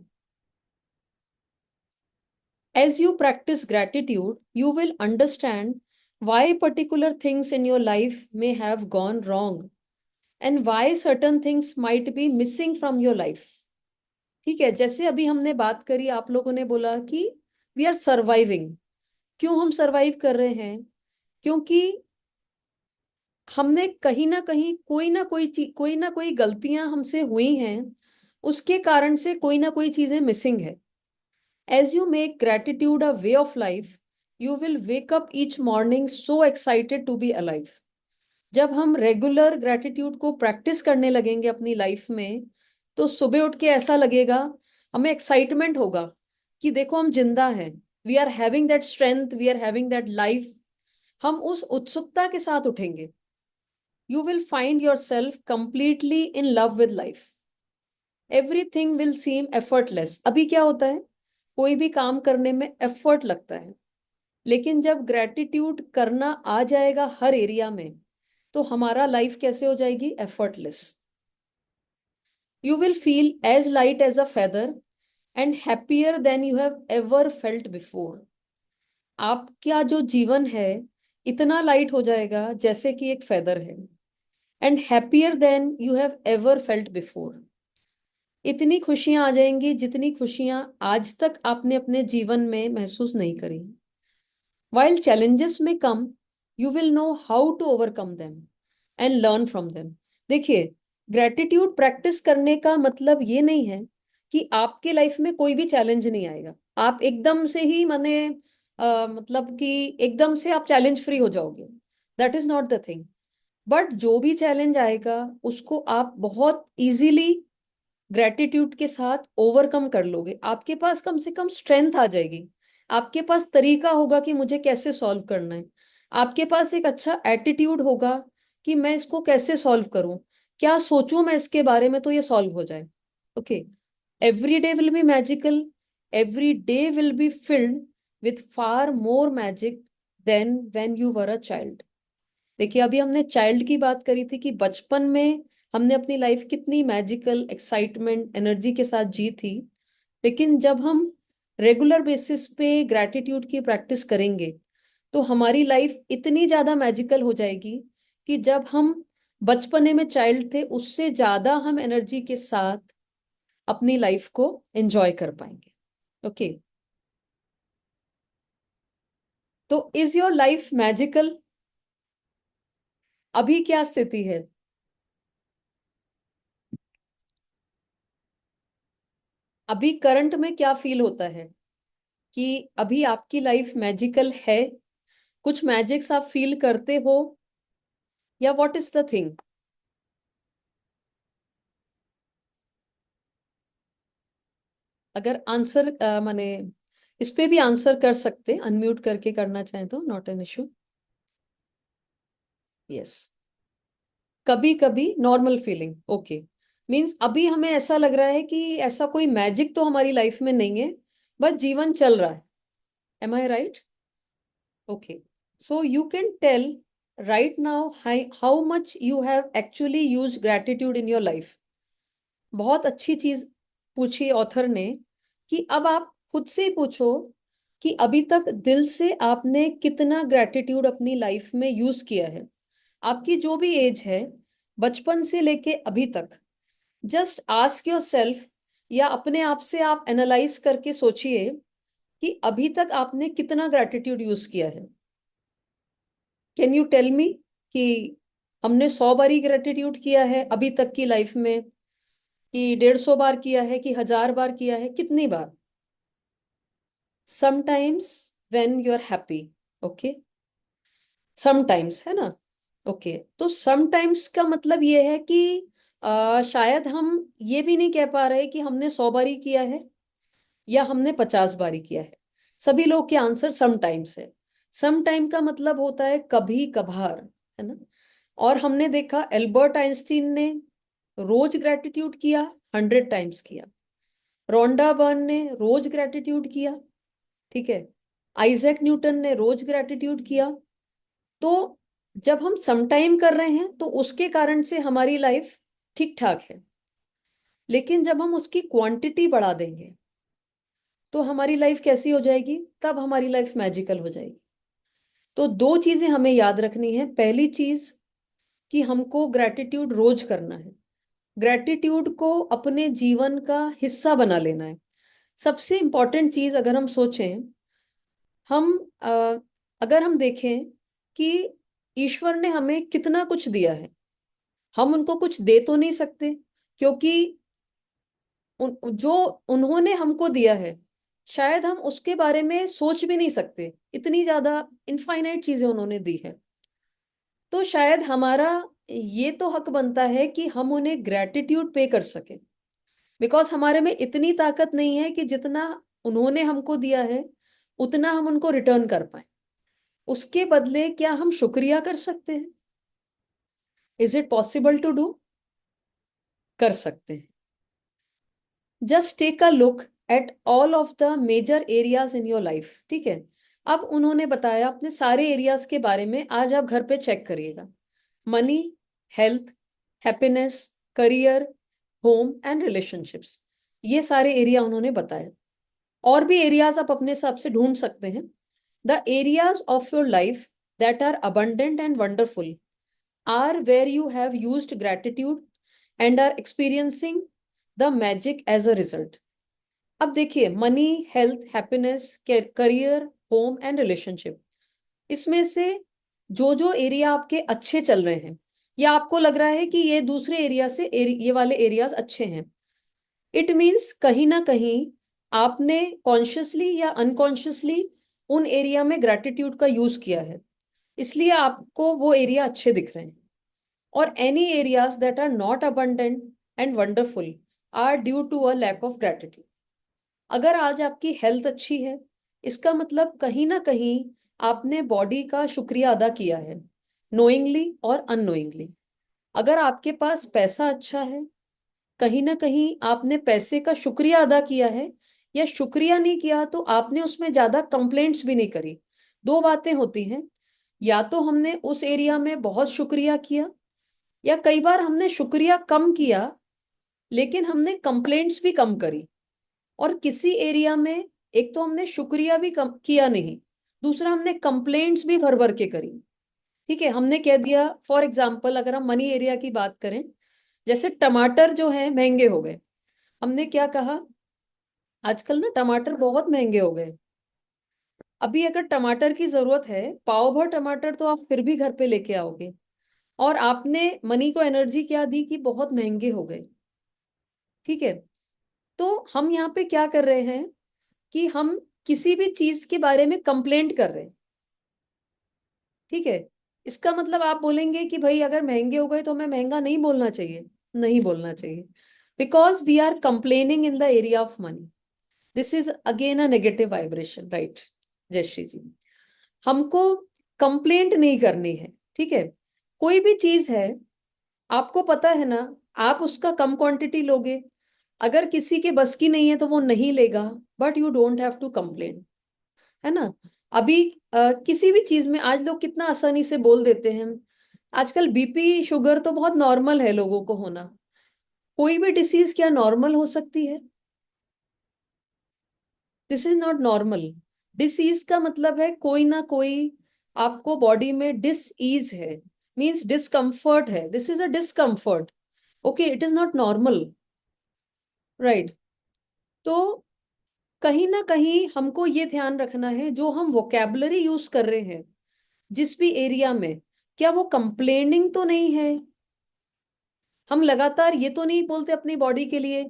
As you practice gratitude, you will understand why particular things in your life may have gone wrong and why certain things might be missing from your life. ठीक है, जैसे अभी हमने बात करी, आप लोगों ने बोला कि वी आर सर्वाइविंग। क्यों हम सर्वाइव कर रहे हैं? क्योंकि हमने कहीं ना कोई चीज, कोई ना कोई गलतियां हमसे हुई हैं, उसके कारण से कोई ना कोई चीजें मिसिंग है। As you make gratitude a way of life, you will wake up each morning so excited to be alive. जब हम रेगुलर ग्रेटिट्यूड को प्रैक्टिस करने लगेंगे अपनी लाइफ में, तो सुबह उठ के ऐसा लगेगा, हमें एक्साइटमेंट होगा कि देखो हम जिंदा हैं, we are having that strength, we are having that life. हम उस उत्सुकता के साथ उठेंगे। You will find yourself completely in love with life. Everything will seem effortless. अभी क्या होता है, कोई भी काम करने में एफर्ट लगता है, लेकिन जब ग्रेटिट्यूड करना आ जाएगा हर एरिया में, तो हमारा लाइफ कैसे हो जाएगी? Effortless. You will feel as light as a feather and happier than you have ever felt before. आपका जो जीवन है इतना लाइट हो जाएगा जैसे कि एक फेदर है, and happier than you have ever felt before. इतनी खुशियां आ जाएंगी जितनी खुशियां आज तक आपने अपने जीवन में महसूस नहीं करी। While challenges may come, you will know how to overcome them and learn from them. देखिए, ग्रेटिट्यूड प्रैक्टिस करने का मतलब ये नहीं है कि आपके लाइफ में कोई भी चैलेंज नहीं आएगा, आप एकदम से ही माने मतलब कि एकदम से आप चैलेंज फ्री हो जाओगे। That is not the thing. But जो भी चैलेंज आएगा उसको आप बहुत इजीली ग्रेटिट्यूड के साथ ओवरकम कर लोगे। आपके पास कम से कम स्ट्रेंथ आ जाएगी, आपके पास तरीका होगा कि मुझे कैसे सॉल्व करना है, आपके पास एक अच्छा एटीट्यूड होगा कि मैं इसको कैसे सॉल्व करूं, क्या सोचूं मैं इसके बारे में तो ये सॉल्व हो जाए। Okay, every day will be magical, every day will be filled with far more magic than when you were a child. देखिए, अभी हमने चाइल्ड की बात करी थी कि बचपन में हमने अपनी लाइफ कितनी मैजिकल एक्साइटमेंट एनर्जी के साथ जी थी, लेकिन जब हम रेगुलर बेसिस पे ग्रैटिट्यूड की प्रैक्टिस करेंगे तो हमारी लाइफ इतनी ज्यादा मैजिकल हो जाएगी कि जब हम बचपने में चाइल्ड थे उससे ज्यादा हम एनर्जी के साथ अपनी लाइफ को एंजॉय कर पाएंगे। ओके, तो इज योर लाइफ मैजिकल? अभी क्या स्थिति है? अभी करंट में क्या फील होता है कि अभी आपकी लाइफ मैजिकल है? कुछ मैजिक्स आप फील करते हो, या व्हाट इज द थिंग? अगर आंसर माने इस पे भी आंसर कर सकते, अनम्यूट करके करना चाहें तो, नॉट एन इशू। यस, कभी कभी नॉर्मल फीलिंग, ओके। मीन्स अभी हमें ऐसा लग रहा है कि ऐसा कोई मैजिक तो हमारी लाइफ में नहीं है, बस जीवन चल रहा है। Am I right? Okay. So you can tell right now how much you have actually use gratitude in your life. बहुत अच्छी चीज पूछी ऑथर ने कि अब आप खुद से ही पूछो कि अभी तक दिल से आपने कितना ग्रैटिट्यूड अपनी लाइफ में यूज किया है। आपकी जो भी एज है, बचपन से लेके अभी तक, जस्ट आस्क योर सेल्फ, या अपने आप से आप एनालाइज करके सोचिए कि अभी तक आपने कितना ग्रैटिट्यूड यूज किया है। कैन यू टेल मी कि हमने 100 बारी ग्रेटिट्यूड किया है अभी तक की लाइफ में, कि 150 बार किया है, कि 1000 बार किया है, कितनी बार? Sometimes when you are happy, okay. Sometimes, है ना? ओके। तो समटाइम्स का मतलब ये है कि शायद हम ये भी नहीं कह पा रहे कि हमने 100 बारी किया है या हमने 50 बारी किया है। सभी लोग के आंसर समटाइम्स है। सम टाइम का मतलब होता है कभी कभार, है ना? और हमने देखा एल्बर्ट आइंस्टीन ने रोज ग्रेटिट्यूड किया, 100 टाइम्स किया। रोंडा बर्न ने रोज ग्रेटिट्यूड किया, ठीक है। आइजैक न्यूटन ने रोज ग्रेटिट्यूड किया। तो जब हम सम टाइम कर रहे हैं तो उसके कारण से हमारी लाइफ ठीक ठाक है। लेकिन जब हम उसकी क्वांटिटी बढ़ा देंगे तो हमारी लाइफ कैसी हो जाएगी? तब हमारी लाइफ मैजिकल हो जाएगी। तो दो चीजें हमें याद रखनी है। पहली चीज कि हमको ग्रेटिट्यूड रोज करना है, ग्रेटिट्यूड को अपने जीवन का हिस्सा बना लेना है। सबसे इंपॉर्टेंट चीज अगर हम सोचें, हम अगर हम देखें कि ईश्वर ने हमें कितना कुछ दिया है, हम उनको कुछ दे तो नहीं सकते, क्योंकि जो उन्होंने हमको दिया है शायद हम उसके बारे में सोच भी नहीं सकते, इतनी ज्यादा इनफाइनाइट चीजें उन्होंने दी है। तो शायद हमारा ये तो हक बनता है कि हम उन्हें ग्रेटिट्यूड पे कर सके, बिकॉज हमारे में इतनी ताकत नहीं है कि जितना उन्होंने हमको दिया है उतना हम उनको रिटर्न कर पाए। उसके बदले क्या हम शुक्रिया कर सकते हैं? Is it possible to do? कर सकते हैं। Just take a look at all of the major areas in your life, ठीक है। अब उन्होंने बताया अपने सारे एरियाज के बारे में, आज आप घर पे चेक करिएगा। Money, health, happiness, career, home and relationships, ये सारे एरिया उन्होंने बताए। और भी एरियाज आप अपने हिसाब से ढूंढ सकते हैं। The areas of your life that are abundant and wonderful are where you have used gratitude and are experiencing the magic as a result. अब देखिए, money, health, happiness, career, home and relationship, इसमें से जो जो एरिया आपके अच्छे चल रहे हैं या आपको लग रहा है कि ये दूसरे एरिया से ये वाले एरियाज अच्छे हैं, इट मीन्स कहीं ना कहीं आपने कॉन्शियसली या अनकॉन्शियसली उन एरिया में ग्रेटिट्यूड का यूज किया है, इसलिए आपको वो एरिया अच्छे दिख रहे हैं। और any areas that are not abundant and wonderful are due to a lack of gratitude. अगर आज आपकी हेल्थ अच्छी है, इसका मतलब कहीं ना कहीं आपने बॉडी का शुक्रिया अदा किया है, नोइंगली और अननोइंगली। अगर आपके पास पैसा अच्छा है, कहीं ना कहीं आपने पैसे का शुक्रिया अदा किया है, या शुक्रिया नहीं किया तो आपने उसमें ज्यादा कंप्लेंट्स भी नहीं करी। दो बातें होती हैं, या तो हमने उस एरिया में बहुत शुक्रिया किया, या कई बार हमने शुक्रिया कम किया लेकिन हमने कंप्लेंट्स भी कम करी। और किसी एरिया में एक तो हमने शुक्रिया भी कम किया नहीं, दूसरा हमने कंप्लेंट्स भी भर भर के करी। ठीक है, हमने कह दिया, फॉर एग्जाम्पल अगर हम मनी एरिया की बात करें, जैसे टमाटर जो है महंगे हो गए, हमने क्या कहा, आजकल ना टमाटर बहुत महंगे हो गए। अभी अगर टमाटर की जरूरत है, पाव भर टमाटर तो आप फिर भी घर पे लेके आओगे, और आपने मनी को एनर्जी क्या दी कि बहुत महंगे हो गए। ठीक है, तो हम यहाँ पे क्या कर रहे हैं कि हम किसी भी चीज के बारे में कंप्लेंट कर रहे हैं। ठीक है, इसका मतलब आप बोलेंगे कि भाई अगर महंगे हो गए तो हमें महंगा नहीं बोलना चाहिए। नहीं बोलना चाहिए, because we are complaining in the area of money. This is again a negative vibration, right Jayashree ji? हमको कंप्लेंट नहीं करनी है। ठीक है, कोई भी चीज है, आपको पता है ना, आप उसका कम क्वांटिटी लोगे। अगर किसी के बस की नहीं है तो वो नहीं लेगा, but you don't have to complain, है ना। अभी किसी भी चीज में आज लोग कितना आसानी से बोल देते हैं। आजकल बीपी शुगर तो बहुत नॉर्मल है लोगों को होना। कोई भी डिसीज क्या नॉर्मल हो सकती है? This is not normal. Disease का मतलब है कोई ना कोई आपको बॉडी में डिस ईज है, मीन्स डिस्कम्फर्ट है। This is a discomfort. Okay, it is not normal, right. तो कहीं ना कहीं हमको ये ध्यान रखना है, जो हम वोकेबलरी यूज कर रहे हैं जिस भी एरिया में, क्या वो कंप्लेनिंग तो नहीं है। हम लगातार ये तो नहीं बोलते अपनी बॉडी के लिए,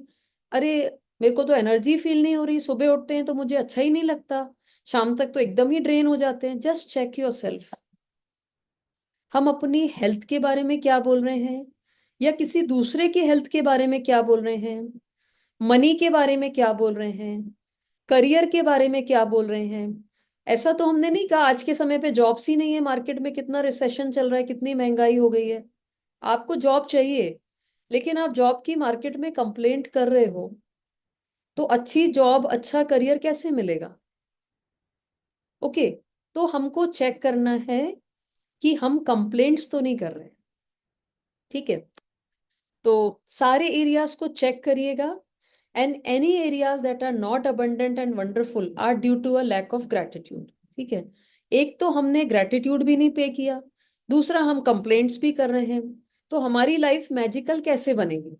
अरे मेरे को तो एनर्जी फील नहीं हो रही, सुबह उठते हैं तो मुझे अच्छा ही नहीं लगता, शाम तक तो एकदम ही ड्रेन हो जाते हैं। Just check yourself. हम अपनी हेल्थ के बारे में क्या बोल रहे हैं, या किसी दूसरे के हेल्थ के बारे में क्या बोल रहे हैं, मनी के बारे में क्या बोल रहे हैं, करियर के बारे में क्या बोल रहे हैं। ऐसा तो हमने नहीं कहा आज के समय पे जॉब्स ही नहीं है, मार्केट में कितना रिसेशन चल रहा है, कितनी महंगाई हो गई है। आपको जॉब चाहिए, लेकिन आप जॉब की मार्केट में कंप्लेंट कर रहे हो, तो अच्छी जॉब अच्छा करियर कैसे मिलेगा? ओके, तो हमको चेक करना है कि हम कंप्लेंट्स तो नहीं कर रहे। ठीक है, तो सारे एरियाज को चेक करिएगा। And any areas that are not abundant and wonderful are due to a lack of gratitude. ठीक है, एक तो हमने ग्रेटिट्यूड भी नहीं पे किया, दूसरा हम कंप्लेंट्स भी कर रहे हैं, तो हमारी लाइफ मैजिकल कैसे बनेगी?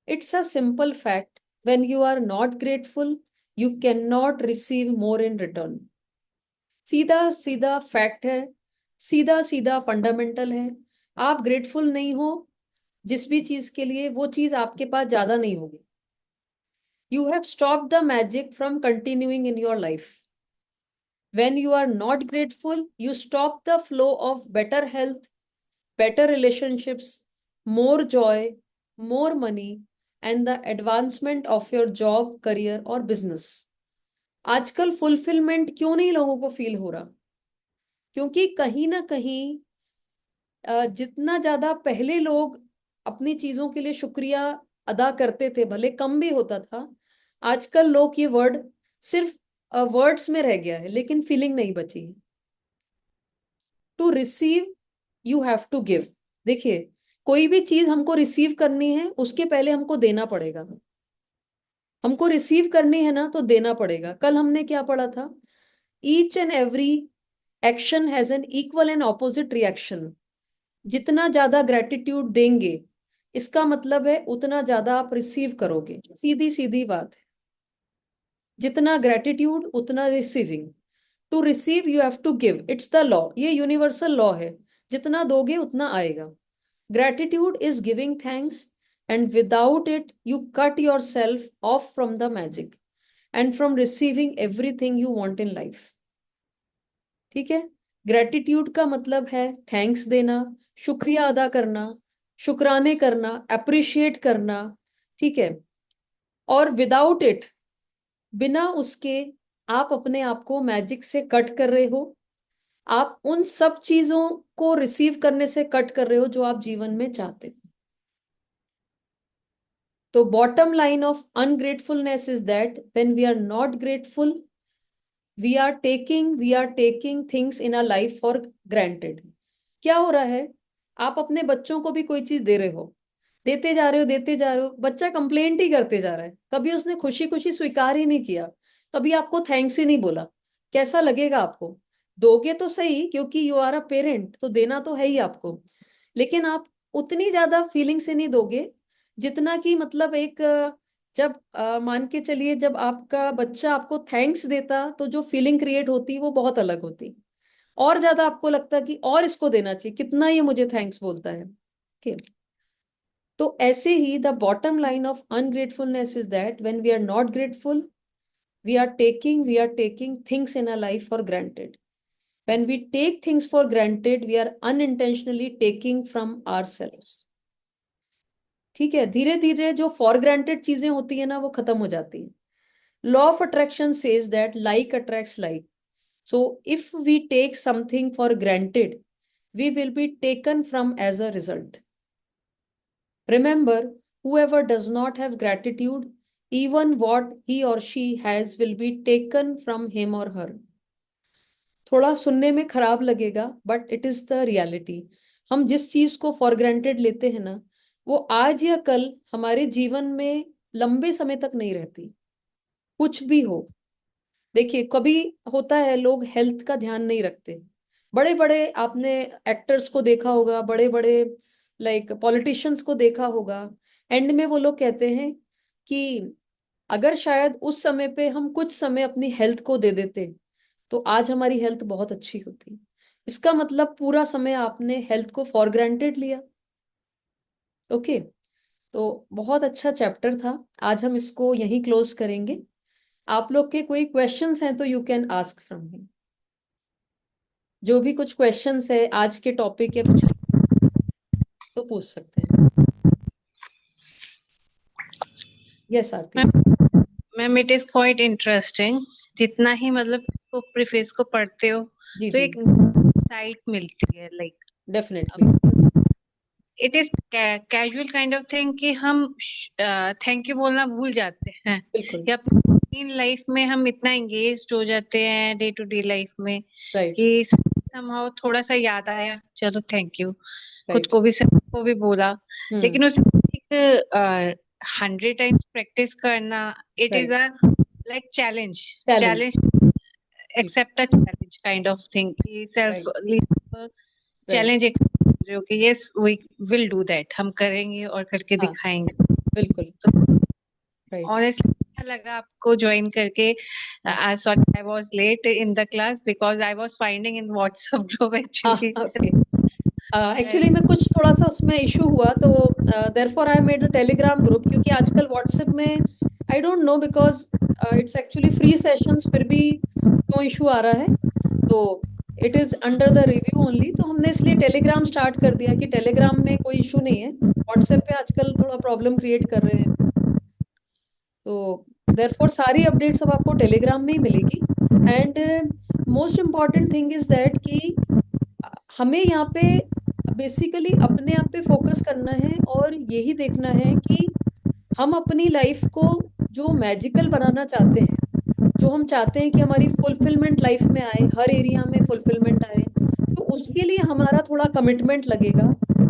It's a simple fact, when you are not grateful you can not receive more in return. सीधा सीधा फैक्ट है, सीधा सीधा फंडामेंटल है। आप ग्रेटफुल नहीं हो जिस भी चीज के लिए, वो चीज आपके पास ज्यादा नहीं होगी। You have stop the magic from continuing in your life. when you are not grateful you stop the flow of better health, better relationships, more joy, more money, and the advancement of your job career or business। आजकल फुलफिलमेंट क्यों नहीं लोगों को फील हो रहा? क्योंकि कहीं ना कहीं जितना ज्यादा पहले लोग अपनी चीजों के लिए शुक्रिया अदा करते थे, भले कम भी होता था, आजकल लोग ये वर्ड सिर्फ वर्ड्स में रह गया है, लेकिन फीलिंग नहीं बची है। To receive you have to give. देखिए, कोई भी चीज हमको रिसीव करनी है उसके पहले हमको देना पड़ेगा। हमको रिसीव करनी है ना, तो देना पड़ेगा। कल हमने क्या पढ़ा था? Each and every action has an equal and opposite reaction. जितना ज्यादा ग्रेटिट्यूड देंगे, इसका मतलब है उतना ज्यादा आप रिसीव करोगे। सीधी सीधी बात है, जितना ग्रेटिट्यूड उतना receiving. To receive you have to give, it's the law, ये यूनिवर्सल लॉ है। जितना दोगे उतना आएगा। Gratitude is giving thanks, and without it you cut yourself off from the magic and from receiving everything you want in life. ठीक है, ग्रेटिट्यूड का मतलब है थैंक्स देना, शुक्रिया अदा करना, शुक्राने करना, अप्रिशिएट करना। ठीक है, और विदाउट इट, बिना उसके आप अपने आप को मैजिक से कट कर रहे हो। आप उन सब चीजों को रिसीव करने से कट कर रहे हो जो आप जीवन में चाहते हो। तो bottom line of ungratefulness is that when we are not grateful we are taking things in our life for granted. क्या हो रहा है? आप अपने बच्चों को भी कोई चीज दे रहे हो, देते जा रहे हो, देते जा रहे हो, बच्चा कंप्लेंट ही करते जा रहा है, कभी उसने खुशी खुशी स्वीकार ही नहीं किया, कभी आपको थैंक्स ही नहीं बोला। कैसा लगेगा आपको? दोगे तो सही, क्योंकि यू आर अ पेरेंट, तो देना तो है ही आपको, लेकिन आप उतनी ज्यादा फीलिंग से नहीं दोगे जितना कि मतलब एक जब मान के चलिए, जब आपका बच्चा आपको थैंक्स देता तो जो फीलिंग क्रिएट होती वो बहुत अलग होती। और ज्यादा आपको लगता कि और इसको देना चाहिए, कितना ये मुझे थैंक्स बोलता है। ठीक, तो ऐसे ही the bottom line of ungratefulness is that when we are not grateful we are taking things in a life for granted. When we take things for granted we are unintentionally taking from ourselves. ठीक है, धीरे धीरे जो फॉर ग्रांटेड चीजें होती है ना, वो खत्म हो जाती है। Law of attraction says that like attracts like. So if we take something for granted we will be taken from as a result. Remember, whoever does not have gratitude, even what he or she has will be taken from him or her. थोड़ा सुनने में खराब लगेगा, but it is the reality. हम जिस चीज को फॉर ग्रांटेड लेते हैं ना, वो आज या कल हमारे जीवन में लंबे समय तक नहीं रहती, कुछ भी हो। देखिए, कभी होता है लोग हेल्थ का ध्यान नहीं रखते। बड़े बड़े आपने एक्टर्स को देखा होगा, बड़े बड़े लाइक पॉलिटिशियंस को देखा होगा, एंड में वो लोग कहते हैं कि अगर शायद उस समय पे हम कुछ समय अपनी हेल्थ को दे देते तो आज हमारी हेल्थ बहुत अच्छी होती। इसका मतलब पूरा समय आपने हेल्थ को फॉर ग्रांटेड लिया। ओके, तो बहुत अच्छा चैप्टर था। आज हम इसको यहीं क्लोज करेंगे। आप लोग के कोई क्वेश्चंस हैं तो you can ask from me. जो भी कुछ क्वेश्चंस है आज के टॉपिक या पिछले तो पूछ सकते हैं। Yes Aarti ji. Ma'am it is quite interesting. जितना ही मतलब इसको प्रीफेस को पढ़ते हो जी तो जी, एक साइट मिलती है, like definitely. It is casual kind of thing कि हम थैंक यू बोलना भूल जाते हैं, बिल्कुल। या इन लाइफ में हम इतना एंगेज हो जाते हैं डे टू डे लाइफ में राइट कि somehow थोड़ा सा याद आया, चलो थैंक यू, खुद राइट। को भी सबको भी बोला। हम्म। लेकिन उसे एक 100 टाइम्स प्रैक्टिस करना, it is right. A like challenge. Challenge. Challenge, accept a challenge kind of thing, self right right. Challenge जो कि yes we will do that, हम करेंगे और करके हाँ, दिखाएंगे। बिल्कुल। तो राइट। ऑनेस्टली अच्छा लगा आपको ज्वाइन करके। Sorry I was late in the class because I was finding in WhatsApp group हाँ, एक्चुअली। ओके। एक्चुअली में कुछ थोड़ा सा उसमें इशू हुआ, तो therefore I made a Telegram group, क्योंकि आजकल व्हाट्सएप में I don't know because it's actually free sessions, फिर भी क्यों इशू आ रहा है। तो it is under the review only, तो हमने इसलिए टेलीग्राम स्टार्ट कर दिया कि टेलीग्राम में कोई इशू नहीं है। व्हाट्सएप पे आजकल थोड़ा प्रॉब्लम क्रिएट कर रहे हैं। तो देयरफॉर सारी अपडेट्स अब आपको टेलीग्राम में ही मिलेगी। And most important thing is that कि हमें यहाँ पे बेसिकली अपने आप पे फोकस करना है और यही देखना है कि हम अपनी लाइफ को जो मैजिकल बनाना चाहते हैं, जो हम चाहते हैं कि हमारी फुलफिलमेंट लाइफ में आए, हर एरिया में फुलफिलमेंट आए, तो उसके लिए हमारा थोड़ा कमिटमेंट लगेगा,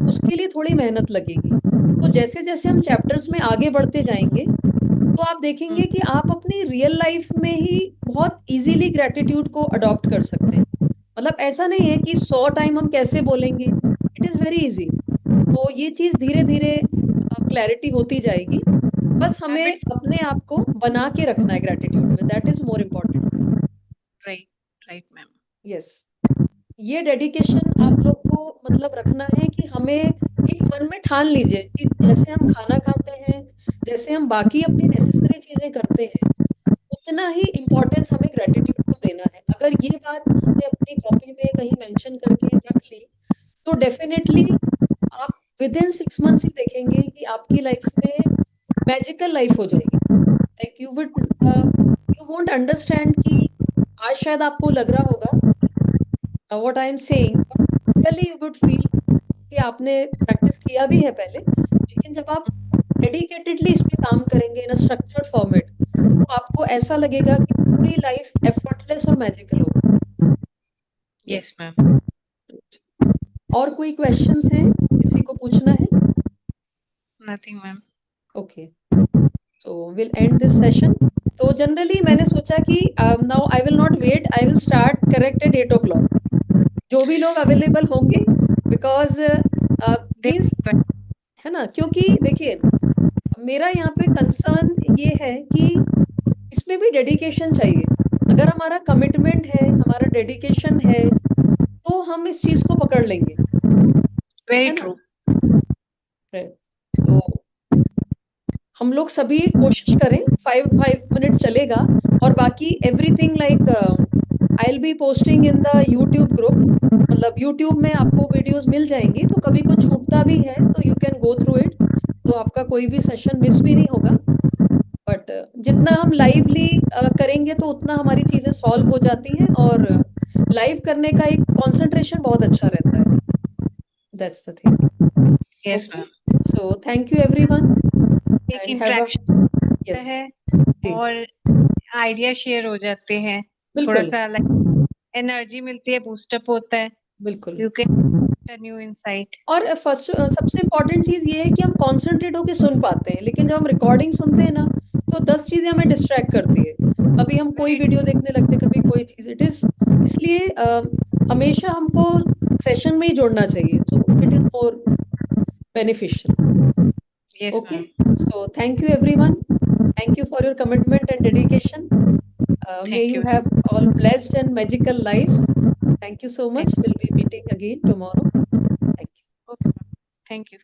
उसके लिए थोड़ी मेहनत लगेगी। तो जैसे जैसे हम चैप्टर्स में आगे बढ़ते जाएंगे, तो आप देखेंगे कि आप अपनी रियल लाइफ में ही बहुत इजीली ग्रेटिट्यूड को अडॉप्ट कर सकते हैं। मतलब ऐसा नहीं है कि 100 टाइम हम कैसे बोलेंगे, इट इज वेरी इजी। तो ये चीज धीरे धीरे क्लैरिटी होती जाएगी। बस हमें हैबिट्स। अपने आप को बना के रखना है ग्रेटिट्यूड में, that is more important. Right right ma'am. Yes, ये डेडिकेशन आप लोग को मतलब रखना है कि हमें एक मन में ठान लीजिए कि जैसे हम खाना खाते हैं, जैसे हम बाकी अपनी नेसेसरी चीजें करते हैं, उतना ही इम्पोर्टेंस हमें ग्रेटिट्यूड को देना है। अगर ये बात हमने अपनी कॉपी में कहीं मेंशन करके रख ली, तो डेफिनेटली आप विद इन 6 मंथ्स ही देखेंगे कि आपकी लाइफ में मैजिकल लाइफ हो जाएगी। लाइक यू वोंट अंडरस्टैंड कि आज शायद आपको लग रहा होगा what I am saying, really you would feel कि आपने प्रैक्टिस किया भी है पहले, लेकिन जब आप डेडिकेटेडली इस पे काम करेंगे इन अ स्ट्रक्चर्ड फॉर्मेट, तो आपको ऐसा लगेगा कि पूरी लाइफ एफर्टलेस और मैजिकल होगी। Yes yes. मैम। और कोई क्वेश्चंस हैं, किसी को पूछना है? Nothing ma'am. Okay, so will end this session. तो जनरली मैंने सोचा कि now I will not wait, I will start correct at 8 o'clock, जो भी लोग अवेलेबल होंगे, बिकॉज मीन्स, है ना, क्योंकि देखिए मेरा यहाँ पे कंसर्न ये है कि इसमें भी डेडिकेशन चाहिए। अगर हमारा कमिटमेंट है, हमारा डेडिकेशन है, तो हम इस चीज को पकड़ लेंगे, वेरी है ना। ट्रू। Right. तो हम लोग सभी कोशिश करें, 5 5 मिनट चलेगा। और बाकी everything like I will be posting in the YouTube group, मतलब यूट्यूब में आपको वीडियोस मिल जाएंगी, तो कभी कुछ छूटता भी है तो you can go through it, तो आपका कोई भी सेशन मिस भी नहीं होगा। बट जितना हम लाइवली करेंगे तो उतना हमारी चीजें सॉल्व हो जाती हैं, और लाइव करने का एक कंसंट्रेशन बहुत अच्छा रहता है। that's the thing. Yes, Okay. ma'am. So thank you everyone एक and have a interaction yes. है जी और आइडिया शेयर हो जाते हैं, थोड़ा बिल्कुल सा लाइक एनर्जी मिलती है, बूस्टअप होता है, बिल्कुल। You can new insight. और फर्स्ट सबसे इम्पोर्टेंट चीज ये है कि हम कॉन्सेंट्रेट होके सुन पाते हैं, लेकिन जब हम रिकॉर्डिंग सुनते हैं ना तो 10 चीजें हमें डिस्ट्रैक्ट करती है। कभी हम कोई वीडियो देखने लगते हैं, कभी कोई चीज, इट इज इसलिए हमेशा हमको सेशन में ही जोड़ना चाहिए, तो it is more beneficial. Yes Okay, ma'am, so thank you everyone. Thank you for your commitment and dedication. May thank you you, have all blessed and magical lives. Thank you so much. We'll be meeting again tomorrow. Thank you. Thank you.